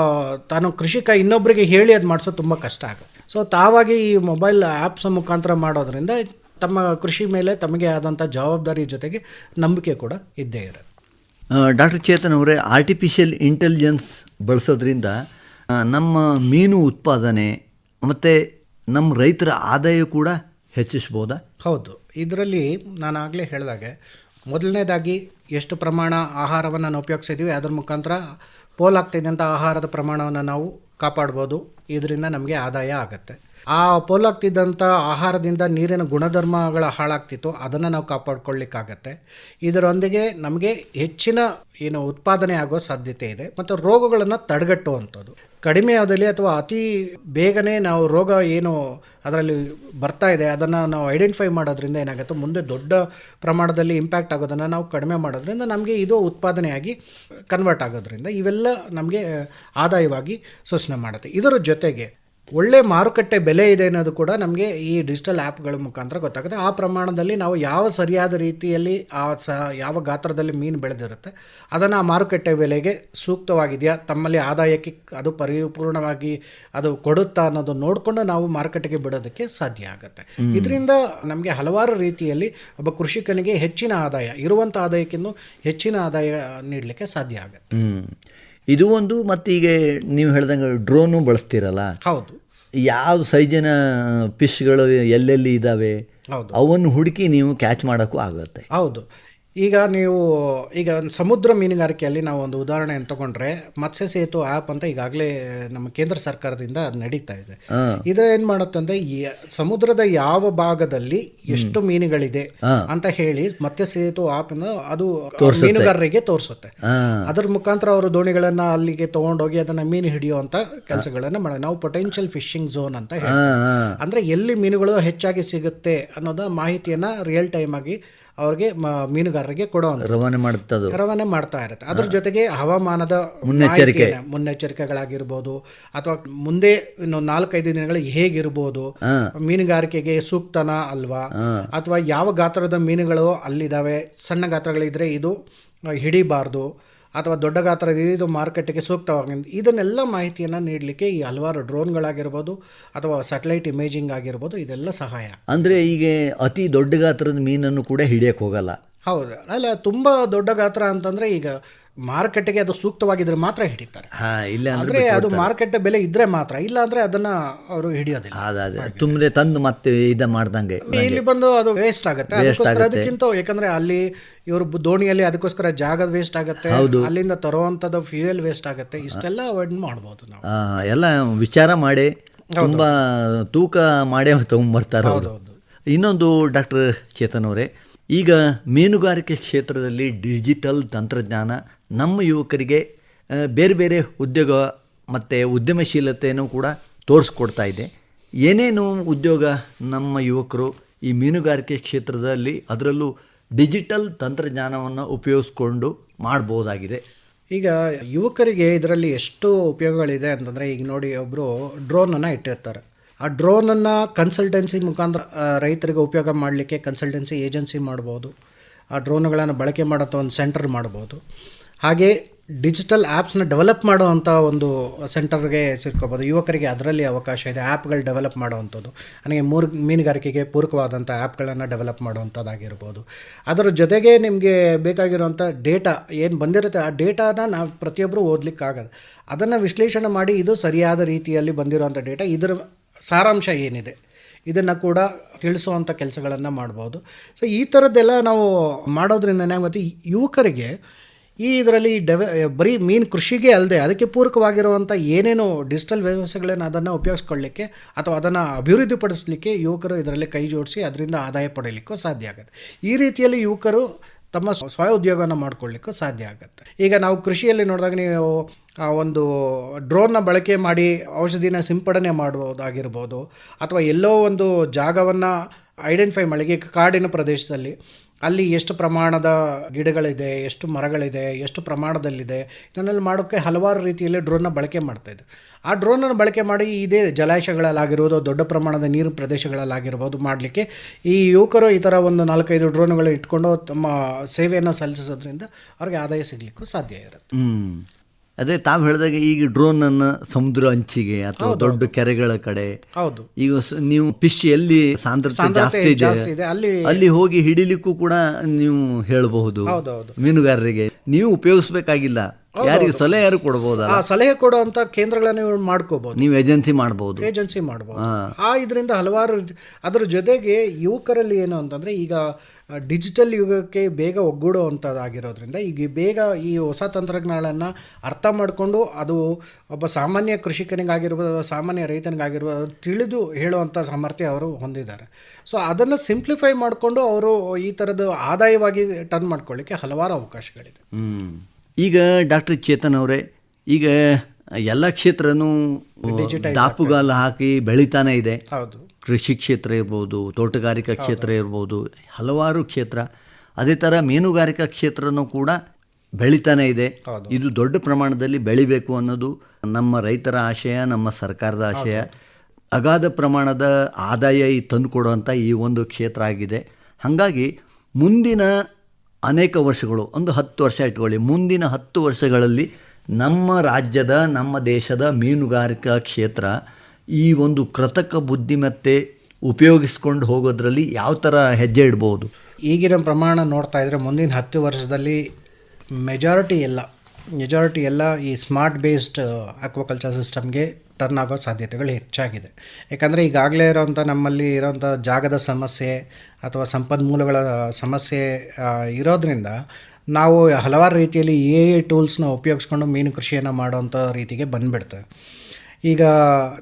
ತಾನು ಕೃಷಿಕ ಇನ್ನೊಬ್ಬರಿಗೆ ಹೇಳಿ ಅದು ಮಾಡಿಸೋದು ತುಂಬ ಕಷ್ಟ ಆಗುತ್ತೆ. ಸೊ ತಾವಾಗಿ ಈ ಮೊಬೈಲ್ ಆ್ಯಪ್ಸ್ ಮುಖಾಂತರ ಮಾಡೋದ್ರಿಂದ ತಮ್ಮ ಕೃಷಿ ಮೇಲೆ ತಮಗೆ ಆದಂಥ ಜವಾಬ್ದಾರಿ ಜೊತೆಗೆ ನಂಬಿಕೆ ಕೂಡ ಇದ್ದೇ ಇರುತ್ತೆ. ಡಾಕ್ಟರ್ ಚೇತನ್ ಅವರೇ, ಆರ್ಟಿಫಿಷಿಯಲ್ ಇಂಟೆಲಿಜೆನ್ಸ್ ಬಳಸೋದ್ರಿಂದ ನಮ್ಮ ಮೀನು ಉತ್ಪಾದನೆ ಮತ್ತು ನಮ್ಮ ರೈತರ ಆದಾಯ ಕೂಡ ಹೆಚ್ಚಿಸ್ಬೋದಾ? ಹೌದು. ಇದರಲ್ಲಿ ನಾನು ಆಗಲೇ ಹೇಳಿದಾಗೆ ಮೊದಲನೇದಾಗಿ ಎಷ್ಟು ಪ್ರಮಾಣ ಆಹಾರವನ್ನು ನಾವು ಉಪಯೋಗಿಸಿದ್ದೀವಿ ಅದರ ಮುಖಾಂತರ ಪೋಲಾಗ್ತಿದ್ದಂಥ ಆಹಾರದ ಪ್ರಮಾಣವನ್ನು ನಾವು ಕಾಪಾಡ್ಬೋದು. ಇದರಿಂದ ನಮಗೆ ಆದಾಯ ಆಗುತ್ತೆ. ಆ ಪೋಲಾಗ್ತಿದ್ದಂಥ ಆಹಾರದಿಂದ ನೀರಿನ ಗುಣಧರ್ಮಗಳ ಹಾಳಾಗ್ತಿತ್ತು, ಅದನ್ನು ನಾವು ಕಾಪಾಡ್ಕೊಳ್ಳಿಕ್ಕಾಗತ್ತೆ. ಇದರೊಂದಿಗೆ ನಮಗೆ ಹೆಚ್ಚಿನ ಉತ್ಪಾದನೆ ಆಗೋ ಸಾಧ್ಯತೆ ಇದೆ. ಮತ್ತು ರೋಗಗಳನ್ನು ತಡೆಗಟ್ಟುವಂಥದ್ದು ಕಡಿಮೆ ಅವಧಿಯಲ್ಲಿ ಅಥವಾ ಅತಿ ಬೇಗನೆ ನಾವು ರೋಗ ಅದರಲ್ಲಿ ಬರ್ತಾ ಇದೆ ಅದನ್ನು ನಾವು ಐಡೆಂಟಿಫೈ ಮಾಡೋದ್ರಿಂದ ಏನಾಗುತ್ತೆ, ಮುಂದೆ ದೊಡ್ಡ ಪ್ರಮಾಣದಲ್ಲಿ ಇಂಪ್ಯಾಕ್ಟ್ ಆಗೋದನ್ನು ನಾವು ಕಡಿಮೆ ಮಾಡೋದ್ರಿಂದ ನಮಗೆ ಇದು ಉತ್ಪಾದನೆಯಾಗಿ ಕನ್ವರ್ಟ್ ಆಗೋದ್ರಿಂದ ಇವೆಲ್ಲ ನಮಗೆ ಆದಾಯವಾಗಿ ಸೂಚನೆ ಮಾಡುತ್ತೆ. ಇದರ ಜೊತೆಗೆ ಒಳ್ಳೆ ಮಾರುಕಟ್ಟೆ ಬೆಲೆ ಇದೆ ಅನ್ನೋದು ಕೂಡ ನಮಗೆ ಈ ಡಿಜಿಟಲ್ ಆ್ಯಪ್ಗಳ ಮುಖಾಂತರ ಗೊತ್ತಾಗುತ್ತೆ. ಆ ಪ್ರಮಾಣದಲ್ಲಿ ನಾವು ಯಾವ ಸರಿಯಾದ ರೀತಿಯಲ್ಲಿ ಯಾವ ಗಾತ್ರದಲ್ಲಿ ಮೀನು ಬೆಳೆದಿರುತ್ತೆ ಅದನ್ನು ಆ ಮಾರುಕಟ್ಟೆ ಬೆಲೆಗೆ ಸೂಕ್ತವಾಗಿದೆಯಾ, ತಮ್ಮಲ್ಲಿ ಆದಾಯಕ್ಕೆ ಅದು ಪರಿಪೂರ್ಣವಾಗಿ ಅದು ಕೊಡುತ್ತಾ ಅನ್ನೋದು ನೋಡಿಕೊಂಡು ನಾವು ಮಾರುಕಟ್ಟೆಗೆ ಬಿಡೋದಕ್ಕೆ ಸಾಧ್ಯ ಆಗುತ್ತೆ. ಇದರಿಂದ ನಮಗೆ ಹಲವಾರು ರೀತಿಯಲ್ಲಿ ಒಬ್ಬ ಕೃಷಿಕನಿಗೆ ಹೆಚ್ಚಿನ ಆದಾಯ, ಇರುವಂಥ ಆದಾಯಕ್ಕಿಂತ ಹೆಚ್ಚಿನ ಆದಾಯ ನೀಡಲಿಕ್ಕೆ ಸಾಧ್ಯ ಆಗುತ್ತೆ. ಇದು ಒಂದು. ಮತ್ತು ಈಗ ನೀವು ಹೇಳ್ದಂಗೆ ಡ್ರೋನು ಬಳಸ್ತೀರಲ್ಲ, ಹೌದು, ಯಾವ ಸೈಜಿನ ಫಿಶ್ಗಳು ಎಲ್ಲೆಲ್ಲಿ ಇದ್ದಾವೆ ಹೌದು, ಅವನ್ನು ಹುಡುಕಿ ನೀವು ಕ್ಯಾಚ್ ಮಾಡೋಕ್ಕೂ ಆಗುತ್ತೆ. ಹೌದು. ಈಗ ಸಮುದ್ರ ಮೀನುಗಾರಿಕೆಯಲ್ಲಿ ನಾವು ಒಂದು ಉದಾಹರಣೆಯನ್ನು ತಗೊಂಡ್ರೆ ಮತ್ಸ್ಯ ಸೇತು ಆ್ಯಪ್ ಅಂತ ಈಗಾಗಲೇ ನಮ್ಮ ಕೇಂದ್ರ ಸರ್ಕಾರದಿಂದ ನಡೀತಾ ಇದೆ. ಇದು ಏನು ಮಾಡುತ್ತಂದ್ರೆ ಸಮುದ್ರದ ಯಾವ ಭಾಗದಲ್ಲಿ ಎಷ್ಟು ಮೀನುಗಳಿದೆ ಅಂತ ಹೇಳಿ ಮತ್ಸ್ಯ ಸೇತು ಆ್ಯಪ್ ಅದು ಮೀನುಗಾರರಿಗೆ ತೋರಿಸುತ್ತೆ. ಅದರ ಮುಖಾಂತರ ಅವರು ದೋಣಿಗಳನ್ನ ಅಲ್ಲಿಗೆ ತಗೊಂಡೋಗಿ ಅದನ್ನ ಮೀನು ಹಿಡಿಯುವಂತ ಕೆಲಸಗಳನ್ನ ಮಾಡಿ ನಾವು ಪೊಟೆನ್ಷಿಯಲ್ ಫಿಶಿಂಗ್ ಝೋನ್ ಅಂತ ಹೇಳ್ತೀವಿ. ಅಂದ್ರೆ ಎಲ್ಲಿ ಮೀನುಗಳು ಹೆಚ್ಚಾಗಿ ಸಿಗುತ್ತೆ ಅನ್ನೋದ ಮಾಹಿತಿಯನ್ನ ರಿಯಲ್ ಟೈಮ್ ಆಗಿ ಅವ್ರಿಗೆ ಮೀನುಗಾರರಿಗೆ ರವಾನೆ ಮಾಡ್ತಾ ಇರುತ್ತೆ. ಅದ್ರ ಜೊತೆಗೆ ಹವಾಮಾನದ ಮುನ್ನೆಚ್ಚರಿಕೆಗಳಾಗಿರ್ಬೋದು ಅಥವಾ ಮುಂದೆ ಇನ್ನು 4-5 ದಿನಗಳು ಹೇಗಿರ್ಬೋದು, ಮೀನುಗಾರಿಕೆಗೆ ಸೂಕ್ತನಾ ಅಲ್ವಾ, ಅಥವಾ ಯಾವ ಗಾತ್ರದ ಮೀನುಗಳು ಅಲ್ಲಿದ್ದಾವೆ, ಸಣ್ಣ ಗಾತ್ರಗಳಿದ್ರೆ ಇದು ಹಿಡಿಬಾರ್ದು ಅಥವಾ ದೊಡ್ಡ ಗಾತ್ರ ಇದು ಮಾರುಕಟ್ಟೆಗೆ ಸೂಕ್ತವಾಗಿ, ಇದನ್ನೆಲ್ಲ ಮಾಹಿತಿಯನ್ನು ನೀಡಲಿಕ್ಕೆ ಈ ಹಲವಾರು ಡ್ರೋನ್ಗಳಾಗಿರ್ಬೋದು ಅಥವಾ ಸ್ಯಾಟಲೈಟ್ ಇಮೇಜಿಂಗ್ ಆಗಿರ್ಬೋದು, ಇದೆಲ್ಲ ಸಹಾಯ. ಅಂದರೆ ಈಗ ಅತಿ ದೊಡ್ಡ ಗಾತ್ರದ ಮೀನನ್ನು ಕೂಡ ಹಿಡಿಯೋಕ್ಕೆ ಹೋಗಲ್ಲ. ಹೌದು, ಅಲ್ಲ ತುಂಬ ದೊಡ್ಡ ಗಾತ್ರ ಅಂತಂದರೆ ಈಗ ಮಾರುಕಟ್ಟೆಗೆ ಅದು ಸೂಕ್ತವಾಗಿದ್ರೆ ಮಾತ್ರ ಹಿಡಿತಾರೆ. ಅಂದ್ರೆ ಅದು ಮಾರುಕಟ್ಟೆ ಬೆಲೆ ಇದ್ರೆ ಮಾತ್ರ, ಇಲ್ಲ ಅಂದ್ರೆ ಅದನ್ನ ಅವರು ಹಿಡಿಯೋದಿಲ್ಲ. ತುಂಬೆ ತಂದು ಮತ್ತೆ ಇದ ಮಾಡ್ದಂಗೆ ಇಲ್ಲಿ ಬಂದು ಅದು ವೇಸ್ಟ್ ಆಗುತ್ತೆ. ಅದಕ್ಕಿಂತ ಯಾಕಂದ್ರೆ ಅಲ್ಲಿ ಇವರು ದೋಣಿಯಲ್ಲಿ ಅದಕ್ಕೋಸ್ಕರ ಜಾಗ ವೇಸ್ಟ್ ಆಗುತ್ತೆ, ಅಲ್ಲಿಂದ ತರುವಂತದ್ದು ಫ್ಯೂಯಲ್ ವೇಸ್ಟ್ ಆಗುತ್ತೆ. ಇಷ್ಟೆಲ್ಲ ಅವಾಯ್ಡ್ ಮಾಡ್ಬೋದು ನಾವು. ಎಲ್ಲ ವಿಚಾರ ಮಾಡಿ ತುಂಬಾ ತೂಕ ಮಾಡೇ ತಗೊಂಡ್ಬರ್ತಾರೆ. ಇನ್ನೊಂದು ಡಾಕ್ಟರ್ ಚೇತನ್ ಅವರೇ, ಈಗ ಮೀನುಗಾರಿಕೆ ಕ್ಷೇತ್ರದಲ್ಲಿ ಡಿಜಿಟಲ್ ತಂತ್ರಜ್ಞಾನ ನಮ್ಮ ಯುವಕರಿಗೆ ಬೇರೆ ಬೇರೆ ಉದ್ಯೋಗ ಮತ್ತು ಉದ್ಯಮಶೀಲತೆಯನ್ನು ಕೂಡ ತೋರಿಸ್ಕೊಡ್ತಾ ಇದೆ. ಏನೇನು ಉದ್ಯೋಗ ನಮ್ಮ ಯುವಕರು ಈ ಮೀನುಗಾರಿಕೆ ಕ್ಷೇತ್ರದಲ್ಲಿ ಅದರಲ್ಲೂ ಡಿಜಿಟಲ್ ತಂತ್ರಜ್ಞಾನವನ್ನು ಉಪಯೋಗಿಸ್ಕೊಂಡು ಮಾಡ್ಬೋದಾಗಿದೆ? ಈಗ ಯುವಕರಿಗೆ ಇದರಲ್ಲಿ ಎಷ್ಟು ಉಪಯೋಗಗಳಿದೆ ಅಂತಂದರೆ, ಈಗ ನೋಡಿ ಒಬ್ಬರು ಡ್ರೋನನ್ನು ಇಟ್ಟಿರ್ತಾರೆ. ಆ ಡ್ರೋನನ್ನು ಕನ್ಸಲ್ಟೆನ್ಸಿ ಮುಖಾಂತರ ರೈತರಿಗೆ ಉಪಯೋಗ ಮಾಡಲಿಕ್ಕೆ ಕನ್ಸಲ್ಟೆನ್ಸಿ ಏಜೆನ್ಸಿ ಮಾಡ್ಬೋದು. ಆ ಡ್ರೋನ್ಗಳನ್ನು ಬಳಕೆ ಮಾಡೋಂಥ ಒಂದು ಸೆಂಟರ್ ಮಾಡ್ಬೋದು. ಹಾಗೆ ಡಿಜಿಟಲ್ ಆ್ಯಪ್ಸ್ನ ಡೆವಲಪ್ ಮಾಡುವಂಥ ಒಂದು ಸೆಂಟರ್ಗೆ ಸೇರ್ಕೋಬೋದು. ಯುವಕರಿಗೆ ಅದರಲ್ಲಿ ಅವಕಾಶ ಇದೆ, ಆ್ಯಪ್ಗಳು ಡೆವಲಪ್ ಮಾಡುವಂಥದ್ದು. ನನಗೆ ಮೀನುಗಾರಿಕೆಗೆ ಪೂರಕವಾದಂಥ ಆ್ಯಪ್ಗಳನ್ನು ಡೆವಲಪ್ ಮಾಡುವಂಥದ್ದಾಗಿರ್ಬೋದು. ಅದರ ಜೊತೆಗೆ ನಿಮಗೆ ಬೇಕಾಗಿರುವಂಥ ಡೇಟಾ ಏನು ಬಂದಿರುತ್ತೆ, ಆ ಡೇಟಾನ ನಾವು ಪ್ರತಿಯೊಬ್ಬರು ಓದಲಿಕ್ಕಾಗದು. ಅದನ್ನು ವಿಶ್ಲೇಷಣೆ ಮಾಡಿ ಇದು ಸರಿಯಾದ ರೀತಿಯಲ್ಲಿ ಬಂದಿರುವಂಥ ಡೇಟಾ, ಇದರ ಸಾರಾಂಶ ಏನಿದೆ ಇದನ್ನು ಕೂಡ ತಿಳಿಸುವಂಥ ಕೆಲಸಗಳನ್ನು ಮಾಡ್ಬೋದು. ಸೊ ಈ ಥರದ್ದೆಲ್ಲ ನಾವು ಮಾಡೋದ್ರಿಂದ ಏನಾಗುತ್ತೆ, ಯುವಕರಿಗೆ ಈ ಇದರಲ್ಲಿ ಬರೀ ಮೀನು ಕೃಷಿಗೆ ಅಲ್ಲದೆ ಅದಕ್ಕೆ ಪೂರಕವಾಗಿರುವಂಥ ಏನೇನು ಡಿಜಿಟಲ್ ವ್ಯವಸ್ಥೆಗಳನ್ನು ಅದನ್ನು ಉಪಯೋಗಿಸ್ಕೊಳ್ಳಿಕ್ಕೆ ಅಥವಾ ಅದನ್ನು ಅಭಿವೃದ್ಧಿಪಡಿಸಲಿಕ್ಕೆ ಯುವಕರು ಇದರಲ್ಲಿ ಕೈ ಜೋಡಿಸಿ ಅದರಿಂದ ಆದಾಯ ಪಡೆಯಲಿಕ್ಕೂ ಸಾಧ್ಯ ಆಗುತ್ತೆ. ಈ ರೀತಿಯಲ್ಲಿ ಯುವಕರು ತಮ್ಮ ಸ್ವಯ ಉದ್ಯೋಗವನ್ನು ಮಾಡ್ಕೊಳ್ಳಿಕ್ಕೂ ಸಾಧ್ಯ ಆಗುತ್ತೆ. ಈಗ ನಾವು ಕೃಷಿಯಲ್ಲಿ ನೋಡಿದಾಗ ನೀವು ಒಂದು ಡ್ರೋನ್ನ ಬಳಕೆ ಮಾಡಿ ಔಷಧಿನ ಸಿಂಪಡಣೆ ಮಾಡುವುದಾಗಿರ್ಬೋದು, ಅಥವಾ ಎಲ್ಲೋ ಒಂದು ಜಾಗವನ್ನು ಐಡೆಂಟಿಫೈ ಮಾಡಿ, ಕಾಡಿನ ಪ್ರದೇಶದಲ್ಲಿ ಅಲ್ಲಿ ಎಷ್ಟು ಪ್ರಮಾಣದ ಗಿಡಗಳಿದೆ, ಎಷ್ಟು ಮರಗಳಿದೆ, ಎಷ್ಟು ಪ್ರಮಾಣದಲ್ಲಿದೆ, ಇದನ್ನೆಲ್ಲ ಮಾಡೋಕ್ಕೆ ಹಲವಾರು ರೀತಿಯಲ್ಲಿ ಡ್ರೋನ್ನ ಬಳಕೆ ಮಾಡ್ತಾಯಿದ್ದೆ. ಆ ಡ್ರೋನನ್ನು ಬಳಕೆ ಮಾಡಿ ಇದೇ ಜಲಾಶಯಗಳಲ್ಲಾಗಿರ್ಬೋದು, ದೊಡ್ಡ ಪ್ರಮಾಣದ ನೀರು ಪ್ರದೇಶಗಳಲ್ಲಾಗಿರ್ಬೋದು ಮಾಡಲಿಕ್ಕೆ ಈ ಯುವಕರು ಈ ಥರ ಒಂದು 4-5 ಡ್ರೋನ್ಗಳು ಇಟ್ಕೊಂಡು ತಮ್ಮ ಸೇವೆಯನ್ನು ಸಲ್ಲಿಸೋದ್ರಿಂದ ಅವ್ರಿಗೆ ಆದಾಯ ಸಿಗಲಿಕ್ಕೂ ಸಾಧ್ಯ ಇರುತ್ತೆ. ಅದೇ ತಾವು ಹೇಳಿದಾಗ ಈಗ ಡ್ರೋನನ್ನು ಸಮುದ್ರ ಅಂಚಿಗೆ ಅಥವಾ ದೊಡ್ಡ ಕೆರೆಗಳ ಕಡೆ, ಹೌದು, ಈಗ ನೀವು ಫಿಶ್ ಎಲ್ಲಿ ಸಾಂದ್ರತೆ ಜಾಸ್ತಿ ಇದೆ ಅಲ್ಲಿ ಹೋಗಿ ಹಿಡಿಲಿಕ್ಕೂ ಕೂಡ ನೀವು ಹೇಳಬಹುದು. ಮೀನುಗಾರರಿಗೆ ನೀವು ಉಪಯೋಗಿಸ್ಬೇಕಾಗಿಲ್ಲ, ಯಾರಿಗೆ ಸಲಹೆ ಯಾರು ಕೊಡಬಹುದು, ಸಲಹೆ ಕೊಡುವಂತ ಕೇಂದ್ರಗಳನ್ನು ಮಾಡ್ಕೋಬಹುದು, ನೀವು ಏಜೆನ್ಸಿ ಮಾಡಬಹುದು. ಇದರಿಂದ ಹಲವಾರು. ಅದರ ಜೊತೆಗೆ ಯುವಕರಲ್ಲಿ ಏನು ಅಂತಂದ್ರೆ, ಈಗ ಡಿಜಿಟಲ್ ಯುಗಕ್ಕೆ ಬೇಗ ಒಗ್ಗೂಡುವಂಥದ್ದಾಗಿರೋದ್ರಿಂದ ಈಗ ಬೇಗ ಈ ಹೊಸ ತಂತ್ರಜ್ಞಾನಗಳನ್ನು ಅರ್ಥ ಮಾಡಿಕೊಂಡು ಅದು ಒಬ್ಬ ಸಾಮಾನ್ಯ ಕೃಷಿಕನಿಗಾಗಿರ್ಬೋದು, ಸಾಮಾನ್ಯ ರೈತನಿಗಾಗಿರ್ಬೋದು ತಿಳಿದು ಹೇಳುವಂಥ ಸಾಮರ್ಥ್ಯ ಅವರು ಹೊಂದಿದ್ದಾರೆ. ಸೊ ಅದನ್ನು ಸಿಂಪ್ಲಿಫೈ ಮಾಡಿಕೊಂಡು ಅವರು ಈ ಥರದ್ದು ಆದಾಯವಾಗಿ ಟರ್ನ್ ಮಾಡ್ಕೊಳ್ಳಿಕ್ಕೆ ಹಲವಾರು ಅವಕಾಶಗಳಿದೆ. ಈಗ ಡಾಕ್ಟರ್ ಚೇತನ್ ಅವರೇ, ಈಗ ಎಲ್ಲ ಕ್ಷೇತ್ರನೂ ದಾಪುಗಾಲು ಹಾಕಿ ಬೆಳೀತಾನೆ ಇದೆ. ಹೌದು, ಕೃಷಿ ಕ್ಷೇತ್ರ ಇರ್ಬೋದು, ತೋಟಗಾರಿಕಾ ಕ್ಷೇತ್ರ ಇರ್ಬೋದು, ಹಲವಾರು ಕ್ಷೇತ್ರ. ಅದೇ ಥರ ಮೀನುಗಾರಿಕಾ ಕ್ಷೇತ್ರನೂ ಕೂಡ ಬೆಳೀತಾನೆ ಇದೆ. ಇದು ದೊಡ್ಡ ಪ್ರಮಾಣದಲ್ಲಿ ಬೆಳಿಬೇಕು ಅನ್ನೋದು ನಮ್ಮ ರೈತರ ಆಶಯ, ನಮ್ಮ ಸರ್ಕಾರದ ಆಶಯ. ಅಗಾಧ ಪ್ರಮಾಣದ ಆದಾಯ ತಂದುಕೊಡುವಂಥ ಈ ಒಂದು ಕ್ಷೇತ್ರ ಆಗಿದೆ. ಹಾಗಾಗಿ ಮುಂದಿನ ಅನೇಕ ವರ್ಷಗಳು, ಒಂದು 10 ವರ್ಷ ಇಟ್ಕೊಳ್ಳಿ, ಮುಂದಿನ 10 ವರ್ಷಗಳಲ್ಲಿ ನಮ್ಮ ರಾಜ್ಯದ, ನಮ್ಮ ದೇಶದ ಮೀನುಗಾರಿಕಾ ಕ್ಷೇತ್ರ ಈ ಒಂದು ಕೃತಕ ಬುದ್ಧಿಮತ್ತೆ ಉಪಯೋಗಿಸ್ಕೊಂಡು ಹೋಗೋದ್ರಲ್ಲಿ ಯಾವ ಥರ ಹೆಜ್ಜೆ ಇಡ್ಬೋದು? ಈಗಿನ ಪ್ರಮಾಣ ನೋಡ್ತಾ ಇದ್ದರೆ ಮುಂದಿನ 10 ವರ್ಷದಲ್ಲಿ ಮೆಜಾರಿಟಿ ಎಲ್ಲ ಈ ಸ್ಮಾರ್ಟ್ ಬೇಸ್ಡ್ ಆಕ್ವಾಕಲ್ಚರ್ ಸಿಸ್ಟಮ್ಗೆ ಟರ್ನ್ ಆಗೋ ಸಾಧ್ಯತೆಗಳು ಹೆಚ್ಚಾಗಿದೆ. ಯಾಕಂದರೆ ಈಗಾಗಲೇ ಇರೋವಂಥ ನಮ್ಮಲ್ಲಿ ಇರೋವಂಥ ಜಾಗದ ಸಮಸ್ಯೆ ಅಥವಾ ಸಂಪನ್ಮೂಲಗಳ ಸಮಸ್ಯೆ ಇರೋದ್ರಿಂದ ನಾವು ಹಲವಾರು ರೀತಿಯಲ್ಲಿ AI ಟೂಲ್ಸ್ನ ಉಪಯೋಗಿಸ್ಕೊಂಡು ಮೀನು ಕೃಷಿಯನ್ನು ಮಾಡೋವಂಥ ರೀತಿಗೆ ಬಂದುಬಿಡ್ತೇವೆ. ಈಗ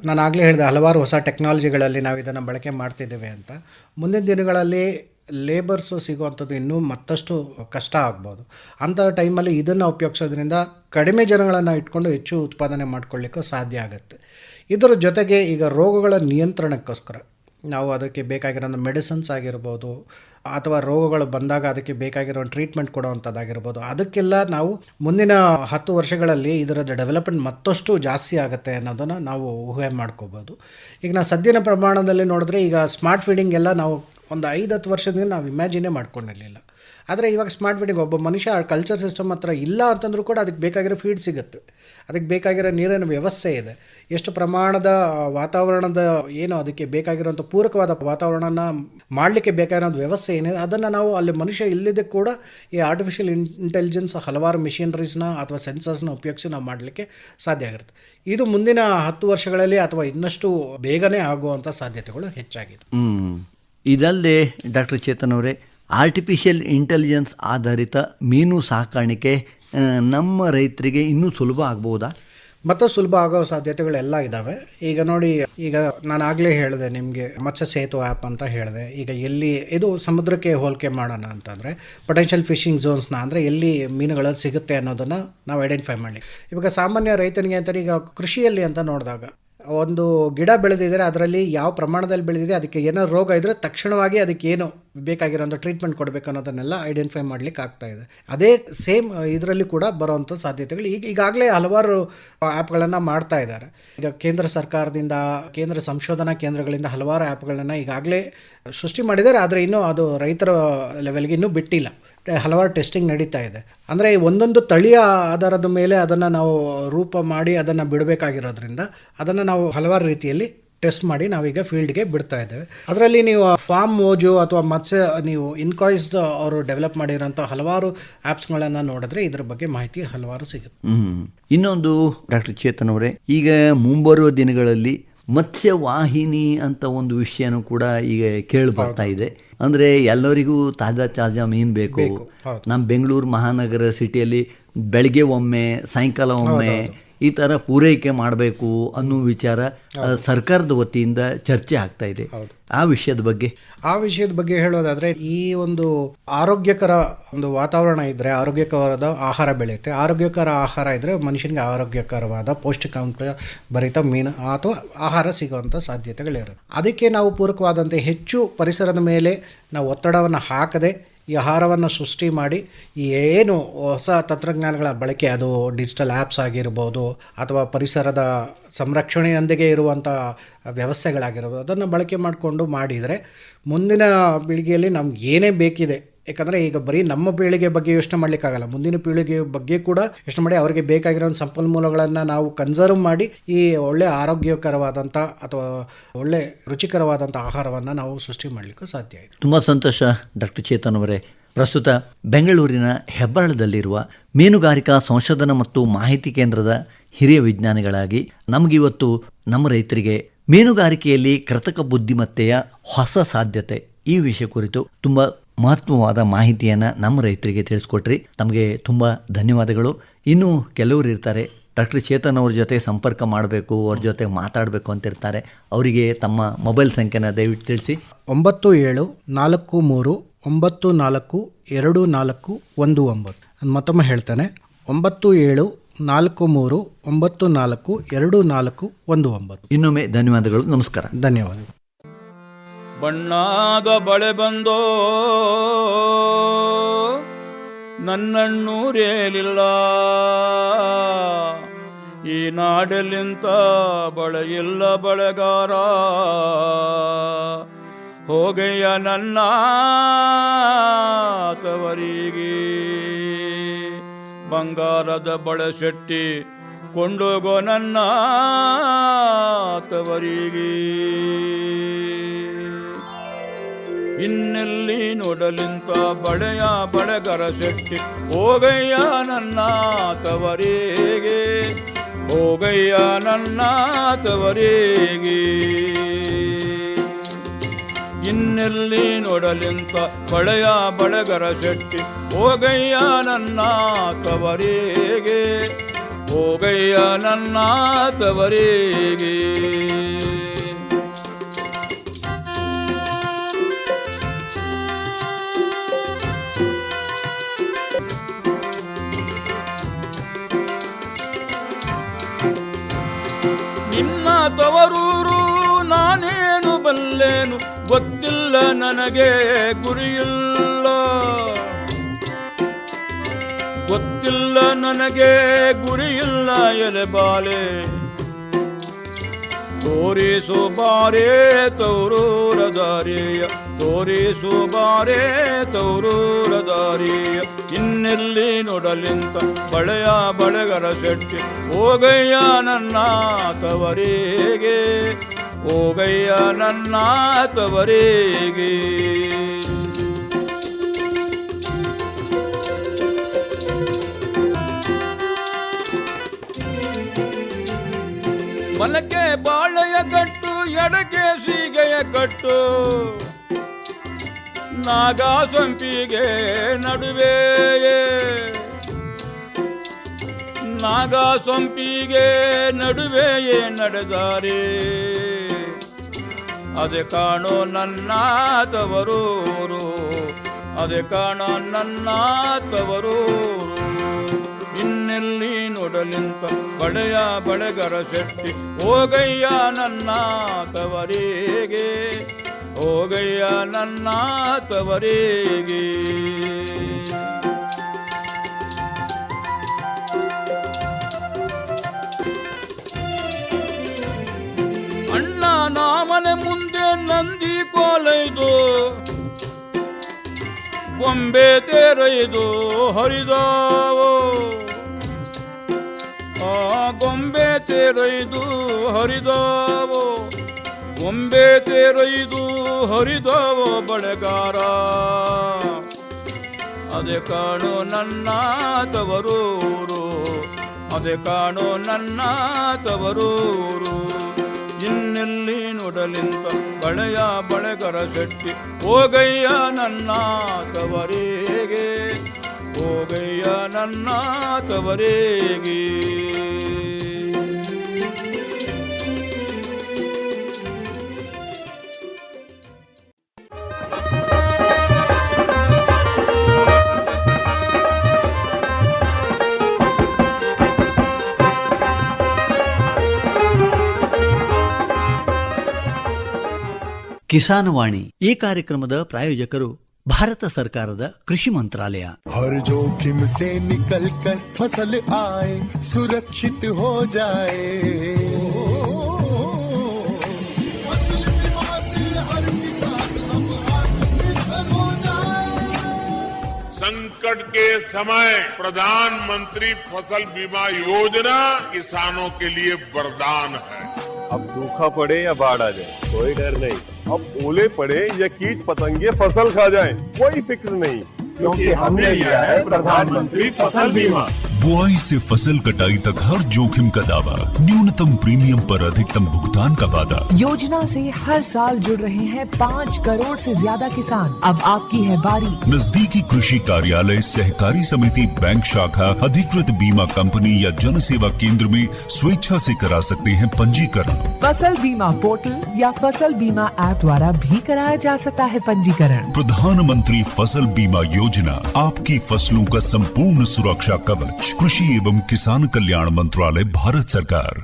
ನಾನು ಆಗಲೇ ಹೇಳಿದೆ, ಹಲವಾರು ಹೊಸ ಟೆಕ್ನಾಲಜಿಗಳಲ್ಲಿ ನಾವು ಇದನ್ನು ಬಳಕೆ ಮಾಡ್ತಿದ್ದೇವೆ ಅಂತ. ಮುಂದಿನ ದಿನಗಳಲ್ಲಿ ಲೇಬರ್ಸು ಸಿಗುವಂಥದ್ದು ಇನ್ನೂ ಮತ್ತಷ್ಟು ಕಷ್ಟ ಆಗ್ಬೋದು. ಅಂಥ ಟೈಮಲ್ಲಿ ಇದನ್ನು ಉಪಯೋಗಿಸೋದ್ರಿಂದ ಕಡಿಮೆ ಜನಗಳನ್ನು ಇಟ್ಕೊಂಡು ಹೆಚ್ಚು ಉತ್ಪಾದನೆ ಮಾಡ್ಕೊಳ್ಳಿಕ್ಕೂ ಸಾಧ್ಯ ಆಗುತ್ತೆ. ಇದರ ಜೊತೆಗೆ ಈಗ ರೋಗಗಳ ನಿಯಂತ್ರಣಕ್ಕೋಸ್ಕರ ನಾವು ಅದಕ್ಕೆ ಬೇಕಾಗಿರೋ ಮೆಡಿಸಿನ್ಸ್ ಆಗಿರ್ಬೋದು, ಅಥವಾ ರೋಗಗಳು ಬಂದಾಗ ಅದಕ್ಕೆ ಬೇಕಾಗಿರೋ ಟ್ರೀಟ್ಮೆಂಟ್ ಕೊಡುವಂಥದ್ದಾಗಿರ್ಬೋದು, ಅದಕ್ಕೆಲ್ಲ ನಾವು ಮುಂದಿನ 10 ವರ್ಷಗಳಲ್ಲಿ ಇದರ ಡೆವಲಪ್ಮೆಂಟ್ ಮತ್ತಷ್ಟು ಜಾಸ್ತಿ ಆಗುತ್ತೆ ಅನ್ನೋದನ್ನು ನಾವು ಊಹೆ ಮಾಡ್ಕೋಬೋದು. ಈಗ ನಾವು ಸದ್ಯದ ಪ್ರಮಾಣದಲ್ಲಿ ನೋಡಿದ್ರೆ, ಈಗ ಸ್ಮಾರ್ಟ್ ಫೀಡಿಂಗ್ ಎಲ್ಲ ನಾವು ಒಂದು 5-10 ವರ್ಷದಿಂದ ನಾವು ಇಮ್ಯಾಜಿನೇ ಮಾಡ್ಕೊಂಡಿರಲಿಲ್ಲ. ಆದರೆ ಇವಾಗ ಸ್ಮಾರ್ಟ್ ಫೀಡಿಂಗ್, ಒಬ್ಬ ಮನುಷ್ಯ ಕಲ್ಚರ್ ಸಿಸ್ಟಮ್ ಹತ್ರ ಇಲ್ಲ ಅಂತಂದ್ರೂ ಕೂಡ ಅದಕ್ಕೆ ಬೇಕಾಗಿರೋ ಫೀಡ್ ಸಿಗುತ್ತೆ, ಅದಕ್ಕೆ ಬೇಕಾಗಿರೋ ನೀರಿನ ವ್ಯವಸ್ಥೆ ಇದೆ, ಎಷ್ಟು ಪ್ರಮಾಣದ ವಾತಾವರಣದ ಏನು ಅದಕ್ಕೆ ಬೇಕಾಗಿರೋಂಥ ಪೂರಕವಾದ ವಾತಾವರಣನ ಮಾಡಲಿಕ್ಕೆ ಬೇಕಾಗಿರೋ ವ್ಯವಸ್ಥೆ ಏನಿದೆ ಅದನ್ನು ನಾವು ಅಲ್ಲಿ ಮನುಷ್ಯ ಇಲ್ಲದೆ ಕೂಡ ಈ ಆರ್ಟಿಫಿಷಿಯಲ್ ಇಂಟೆಲಿಜೆನ್ಸ್ ಹಲವಾರು ಮಿಷಿನರೀಸ್ನ ಅಥವಾ ಸೆನ್ಸರ್ಸ್ನ ಉಪಯೋಗಿಸಿ ನಾವು ಮಾಡಲಿಕ್ಕೆ ಸಾಧ್ಯ ಆಗಿರುತ್ತೆ. ಇದು ಮುಂದಿನ 10 ವರ್ಷಗಳಲ್ಲಿ ಅಥವಾ ಇನ್ನಷ್ಟು ಬೇಗನೆ ಆಗುವಂಥ ಸಾಧ್ಯತೆಗಳು ಹೆಚ್ಚಾಗಿದೆ. ಇದಲ್ಲದೆ ಡಾಕ್ಟರ್ ಚೇತನ್ ಅವರೇ, ಆರ್ಟಿಫಿಷಿಯಲ್ ಇಂಟೆಲಿಜೆನ್ಸ್ ಆಧಾರಿತ ಮೀನು ಸಾಕಾಣಿಕೆ ನಮ್ಮ ರೈತರಿಗೆ ಇನ್ನೂ ಸುಲಭ ಆಗ್ಬೋದಾ? ಮತ್ತು ಸುಲಭ ಆಗೋ ಸಾಧ್ಯತೆಗಳೆಲ್ಲ ಇದ್ದಾವೆ. ಈಗ ನೋಡಿ, ಈಗ ನಾನು ಆಗಲೇ ಹೇಳಿದೆ ನಿಮಗೆ ಮತ್ಸ್ಯ ಸೇತು ಆ್ಯಪ್ ಅಂತ ಹೇಳಿದೆ. ಈಗ ಎಲ್ಲಿ ಇದು ಸಮುದ್ರಕ್ಕೆ ಹೋಲಿಕೆ ಮಾಡೋಣ ಅಂತಂದರೆ ಪೊಟೆನ್ಷಿಯಲ್ ಫಿಶಿಂಗ್ ಝೋನ್ಸ್ನ, ಅಂದರೆ ಎಲ್ಲಿ ಮೀನುಗಳು ಸಿಗುತ್ತೆ ಅನ್ನೋದನ್ನು ನಾವು ಐಡೆಂಟಿಫೈ ಮಾಡಲಿ. ಇವಾಗ ಸಾಮಾನ್ಯ ರೈತನಿಗೆ ಅಂತಾರೆ, ಈಗ ಕೃಷಿಯಲ್ಲಿ ಅಂತ ನೋಡಿದಾಗ ಒಂದು ಗಿಡ ಬೆಳೆದಿದ್ದರೆ ಅದರಲ್ಲಿ ಯಾವ ಪ್ರಮಾಣದಲ್ಲಿ ಬೆಳೆದಿದೆ, ಅದಕ್ಕೆ ಏನೋ ರೋಗ ಇದ್ದರೆ ತಕ್ಷಣವಾಗಿ ಅದಕ್ಕೆ ಏನು ಬೇಕಾಗಿರೋಂಥ ಟ್ರೀಟ್ಮೆಂಟ್ ಕೊಡಬೇಕು ಅನ್ನೋದನ್ನೆಲ್ಲ ಐಡೆಂಟಿಫೈ ಮಾಡಲಿಕ್ಕೆ ಆಗ್ತಾಯಿದೆ. ಅದೇ ಸೇಮ್ ಇದರಲ್ಲಿ ಕೂಡ ಬರೋವಂಥ ಸಾಧ್ಯತೆಗಳು ಈಗಾಗಲೇ ಹಲವಾರು ಆ್ಯಪ್ಗಳನ್ನು ಮಾಡ್ತಾ ಇದ್ದಾರೆ. ಈಗ ಕೇಂದ್ರ ಸರ್ಕಾರದಿಂದ, ಕೇಂದ್ರ ಸಂಶೋಧನಾ ಕೇಂದ್ರಗಳಿಂದ ಹಲವಾರು ಆ್ಯಪ್ಗಳನ್ನು ಈಗಾಗಲೇ ಸೃಷ್ಟಿ ಮಾಡಿದ್ದಾರೆ. ಆದರೆ ಇನ್ನೂ ಅದು ರೈತರ ಲೆವೆಲ್ಗೆ ಇನ್ನೂ ಬಿಟ್ಟಿಲ್ಲ. ಹಲವಾರು ಟೆಸ್ಟಿಂಗ್ ನಡೀತಾ ಇದೆ. ಅಂದರೆ ಒಂದೊಂದು ತಳಿಯ ಆಧಾರದ ಮೇಲೆ ಅದನ್ನು ನಾವು ರೂಪ ಮಾಡಿ ಅದನ್ನು ಬಿಡಬೇಕಾಗಿರೋದ್ರಿಂದ ಅದನ್ನು ನಾವು ಹಲವಾರು ರೀತಿಯಲ್ಲಿ ಟೆಸ್ಟ್ ಮಾಡಿ ನಾವೀಗ ಫೀಲ್ಡ್ಗೆ ಬಿಡ್ತಾ ಇದ್ದೇವೆ. ಅದರಲ್ಲಿ ನೀವು ಫಾರ್ಮ್ ಮೋಜು ಅಥವಾ ಮತ್ಸ್ಯ, ನೀವು ಇನ್ಕಾಯ್ಸ್ ಅವರು ಡೆವಲಪ್ ಮಾಡಿರೋಂಥ ಹಲವಾರು ಆ್ಯಪ್ಸ್ಗಳನ್ನು ನೋಡಿದ್ರೆ ಇದ್ರ ಬಗ್ಗೆ ಮಾಹಿತಿ ಹಲವಾರು ಸಿಗುತ್ತೆ. ಇನ್ನೊಂದು ಡಾಕ್ಟರ್ ಚೇತನ್ ಅವರೇ, ಈಗ ಮುಂಬರುವ ದಿನಗಳಲ್ಲಿ ಮತ್ಸ್ಯವಾಹಿನಿ ಅಂತ ಒಂದು ವಿಷಯನೂ ಕೂಡ ಈಗ ಕೇಳಿ ಬರ್ತಾ ಇದೆ. ಅಂದರೆ ಎಲ್ಲರಿಗೂ ತಾಜಾ ಮೀನು ಬೇಕು. ನಮ್ಮ ಬೆಂಗಳೂರು ಮಹಾನಗರ ಸಿಟಿಯಲ್ಲಿ ಬೆಳಗ್ಗೆ ಒಮ್ಮೆ, ಸಾಯಂಕಾಲ ಒಮ್ಮೆ ಈ ಥರ ಪೂರೈಕೆ ಮಾಡಬೇಕು ಅನ್ನೋ ವಿಚಾರ ಸರ್ಕಾರದ ವತಿಯಿಂದ ಚರ್ಚೆ ಆಗ್ತಾ ಇದೆ. ಆ ವಿಷಯದ ಬಗ್ಗೆ ಹೇಳೋದಾದರೆ, ಈ ಒಂದು ಆರೋಗ್ಯಕರ ಒಂದು ವಾತಾವರಣ ಇದ್ದರೆ ಆರೋಗ್ಯಕರವಾದ ಆಹಾರ ಬೆಳೆಯುತ್ತೆ. ಆರೋಗ್ಯಕರ ಆಹಾರ ಇದ್ದರೆ ಮನುಷ್ಯನಿಗೆ ಆರೋಗ್ಯಕರವಾದ ಪೌಷ್ಟಿಕಾಂಶ ಭರಿತ ಮೀನು ಅಥವಾ ಆಹಾರ ಸಿಗುವಂಥ ಸಾಧ್ಯತೆಗಳಿರುತ್ತೆ. ಅದಕ್ಕೆ ನಾವು ಪೂರಕವಾದಂತೆ ಹೆಚ್ಚು ಪರಿಸರದ ಮೇಲೆ ನಾವು ಒತ್ತಡವನ್ನು ಹಾಕದೆ ಈ ಆಹಾರವನ್ನು ಸೃಷ್ಟಿ ಮಾಡಿ, ಈ ಏನು ಹೊಸ ತಂತ್ರಜ್ಞಾನಗಳ ಬಳಕೆ, ಅದು ಡಿಜಿಟಲ್ ಆ್ಯಪ್ಸ್ ಆಗಿರ್ಬೋದು ಅಥವಾ ಪರಿಸರದ ಸಂರಕ್ಷಣೆಯೊಂದಿಗೆ ಇರುವಂಥ ವ್ಯವಸ್ಥೆಗಳಾಗಿರ್ಬೋದು, ಅದನ್ನು ಬಳಕೆ ಮಾಡಿಕೊಂಡು ಮಾಡಿದರೆ ಮುಂದಿನ ಪೀಳಿಗೆಯಲ್ಲಿ ನಮ್ಗೆ ಏನೇ ಬೇಕಿದೆ, ಯಾಕಂದರೆ ಈಗ ಬರೀ ನಮ್ಮ ಪೀಳಿಗೆ ಬಗ್ಗೆ ಯೋಚನೆ ಮಾಡಲಿಕ್ಕಾಗಲ್ಲ, ಮುಂದಿನ ಪೀಳಿಗೆ ಬಗ್ಗೆ ಕೂಡ ಯೋಚನೆ ಮಾಡಿ ಅವರಿಗೆ ಬೇಕಾಗಿರೋ ಸಂಪನ್ಮೂಲಗಳನ್ನು ನಾವು ಕನ್ಸರ್ವ್ ಮಾಡಿ ಈ ಒಳ್ಳೆ ಆರೋಗ್ಯಕರವಾದಂಥ ಅಥವಾ ಒಳ್ಳೆ ರುಚಿಕರವಾದಂಥ ಆಹಾರವನ್ನು ನಾವು ಸೃಷ್ಟಿ ಮಾಡಲಿಕ್ಕೂ ಸಾಧ್ಯ ಇದೆ. ತುಂಬ ಸಂತೋಷ ಡಾಕ್ಟರ್ ಚೇತನ್ ಅವರೇ. ಪ್ರಸ್ತುತ ಬೆಂಗಳೂರಿನ ಹೆಬ್ಬಾಳದಲ್ಲಿರುವ ಮೀನುಗಾರಿಕಾ ಸಂಶೋಧನಾ ಮತ್ತು ಮಾಹಿತಿ ಕೇಂದ್ರದ ಹಿರಿಯ ವಿಜ್ಞಾನಿಗಳಾಗಿ ನಮಗಿವತ್ತು ನಮ್ಮ ರೈತರಿಗೆ ಮೀನುಗಾರಿಕೆಯಲ್ಲಿ ಕೃತಕ ಬುದ್ಧಿಮತ್ತೆಯ ಹೊಸ ಸಾಧ್ಯತೆ ಈ ವಿಷಯ ಕುರಿತು ತುಂಬ ಮಹತ್ವವಾದ ಮಾಹಿತಿಯನ್ನು ನಮ್ಮ ರೈತರಿಗೆ ತಿಳಿಸ್ಕೊಟ್ರಿ. ತಮಗೆ ತುಂಬ ಧನ್ಯವಾದಗಳು. ಇನ್ನೂ ಕೆಲವರು ಇರ್ತಾರೆ, ಡಾಕ್ಟರ್ ಚೇತನ್ ಅವ್ರ ಜೊತೆ ಸಂಪರ್ಕ ಮಾಡಬೇಕು, ಅವ್ರ ಜೊತೆ ಮಾತಾಡಬೇಕು ಅಂತಿರ್ತಾರೆ. ಅವರಿಗೆ ತಮ್ಮ ಮೊಬೈಲ್ ಸಂಖ್ಯೆನ ದಯವಿಟ್ಟು ತಿಳಿಸಿ. 9743942419. ಮತ್ತೊಮ್ಮೆ ಹೇಳ್ತಾನೆ, 9743942419. ಇನ್ನೊಮ್ಮೆ ಧನ್ಯವಾದಗಳು, ನಮಸ್ಕಾರ. ಧನ್ಯವಾದಗಳು. ಬಣ್ಣಾದ ಬಳೆ ಬಂದೋ ನನ್ನಣ್ಣೂರೇಲಿಲ್ಲ, ಈ ನಾಡಲಿಂತ ಬಳೆಯಿಲ್ಲ ಬಳೆಗಾರ ಹೋಗಯ್ಯ ನನ್ನ ತವರಿಗೆ ಬಂಗಾರದ ಬಳೆ ಶೆಟ್ಟಿ ಕೊಂಡೋಗೋ ನನ್ನ ತವರಿಗೆ ಇನ್ನೆಲ್ಲಿ ನೋಡಲಿಂತ ಬಳೆಯ ಬಳೆಗರ ಶೆಟ್ಟಿ ಹೋಗಯ್ಯ ನನ್ನ ತವರಿಗೆ ಹೋಗಯ್ಯ ನನ್ನ ತವರಿಗೆ ಇನ್ನೆಲ್ಲಿ ನೋಡಲಿಂತ ಬಳೆಯ ಬಳೆಗರ ಶೆಟ್ಟಿ ಹೋಗಯ್ಯ ನನ್ನ ತವರಿಗೆ ಹೋಗಯ್ಯ ನನ್ನ ತವರಿಗೆ ನಿನ್ನ ತವರೂರು ನಾನೇನು ಬಲ್ಲೇನು ಗೊತ್ತಿಲ್ಲ ನನಗೆ ಗುರಿಯಿಲ್ಲ ಗೊತ್ತಿಲ್ಲ ನನಗೆ ಗುರಿಯಿಲ್ಲ ಎಲೆಬಾಲೆ ತೋರಿಸು ಬಾರೇ ತೌರೂರ ದಾರಿಯ ತೋರಿಸು ಬಾರೇ ತೌರೂರ ದಾರಿಯ ಇನ್ನೆಲ್ಲಿ ನೋಡಲಿಂತ ಬಳೆಯ ಬಳೆಗರ ಶೆಟ್ಟಿ ಹೋಗಯ್ಯ ನನ್ನ ತವರಿಗೆ ಹೋಗಯ್ಯ ನನ್ನ ತವರಿಗೆ ಬಲಕ್ಕೆ ಬಾಳೆಯ ಕಟ್ಟು ಎಡಕ್ಕೆ ಸೀಗೆಯ ಕಟ್ಟು ನಾಗ ಸಂಪಿಗೆ ನಡುವೆಯೇ ನಾಗ ಸಂಪಿಗೆ ನಡುವೆಯೇ ನಡೆದಾರೆ ಅದೇ ಕಾಣೋ ನನ್ನ ತವರೂರು ಅದೇ ಕಾಣೋ ನನ್ನ ತವರೂರು ಇನ್ನೆಲ್ಲಿ ನೋಡಲಿಂತ ಬಳೆಯ ಬಳೆಗರ ಶೆಟ್ಟಿ ಹೋಗಯ್ಯ ನನ್ನ ತವರಿಗೆ ಹೋಗಯ್ಯ ನನ್ನ ತವರಿಗೆ ಅಣ್ಣ ನಾಮನೆ ಮುಂದೆ ನಂದಿ ಕೋಲೈದು ಗೊಂಬೆ ತೇರೈದು ಹರಿದಾವೋ ಆ ಗೊಂಬೆ ತೇರೈದು ಹರಿದಾವೋ ಗೊಂಬೆ ತೇರೈದು ಹರಿದಾವೋ ಬಳೆಗಾರ ಅದೇ ಕಾಣೋ ನನ್ನ ತವರೂರು ಅದೇ ಕಾಣೋ ನನ್ನ ತವರೂರು ಇನ್ನೆಲ್ಲಿ ನೋಡಲಿಂತ ಬಳೆಯ ಬಳೆಗರ ಶೆಟ್ಟಿ ಹೋಗಯ್ಯ ನನ್ನ ತವರಿಗೆ ಹೋಗಯ್ಯ ನನ್ನ ತವರಿಗೆ ಕಿಸಾನವಾಣಿ ಈ ಕಾರ್ಯಕ್ರಮದ ಪ್ರಾಯೋಜಕರು ಭಾರತ ಸರ್ಕಾರದ ಕೃಷಿ ಮಂತ್ರಾಲಯ. हर जोखिम से निकल कर फसल आए सुरक्षित हो जाए फसल बीमा से हर किसान अब आत्मनिर्भर हो जाए संकट के समय प्रधानमंत्री फसल बीमा योजना किसानों के लिए वरदान है। अब सूखा पड़े या बाढ़ आ जाए कोई डर नहीं, अब ओले पड़े या कीट पतंगे फसल खा जाए कोई फिक्र नहीं, क्योंकि हमने लिया है प्रधानमंत्री फसल बीमा। बुआई से फसल कटाई तक हर जोखिम का दावा, न्यूनतम प्रीमियम पर अधिकतम भुगतान का वादा। योजना से हर साल जुड़ रहे हैं 5 करोड़ से ज्यादा किसान। अब आपकी है बारी। नजदीकी कृषि कार्यालय, सहकारी समिति, बैंक शाखा, अधिकृत बीमा कंपनी या जन सेवा केंद्र में स्वेच्छा से करा सकते हैं पंजीकरण। फसल बीमा पोर्टल या फसल बीमा ऐप द्वारा भी कराया जा सकता है पंजीकरण। प्रधानमंत्री फसल बीमा योजना आपकी फसलों का संपूर्ण सुरक्षा कवच। कृषि एवं किसान कल्याण मंत्रालय, भारत सरकार।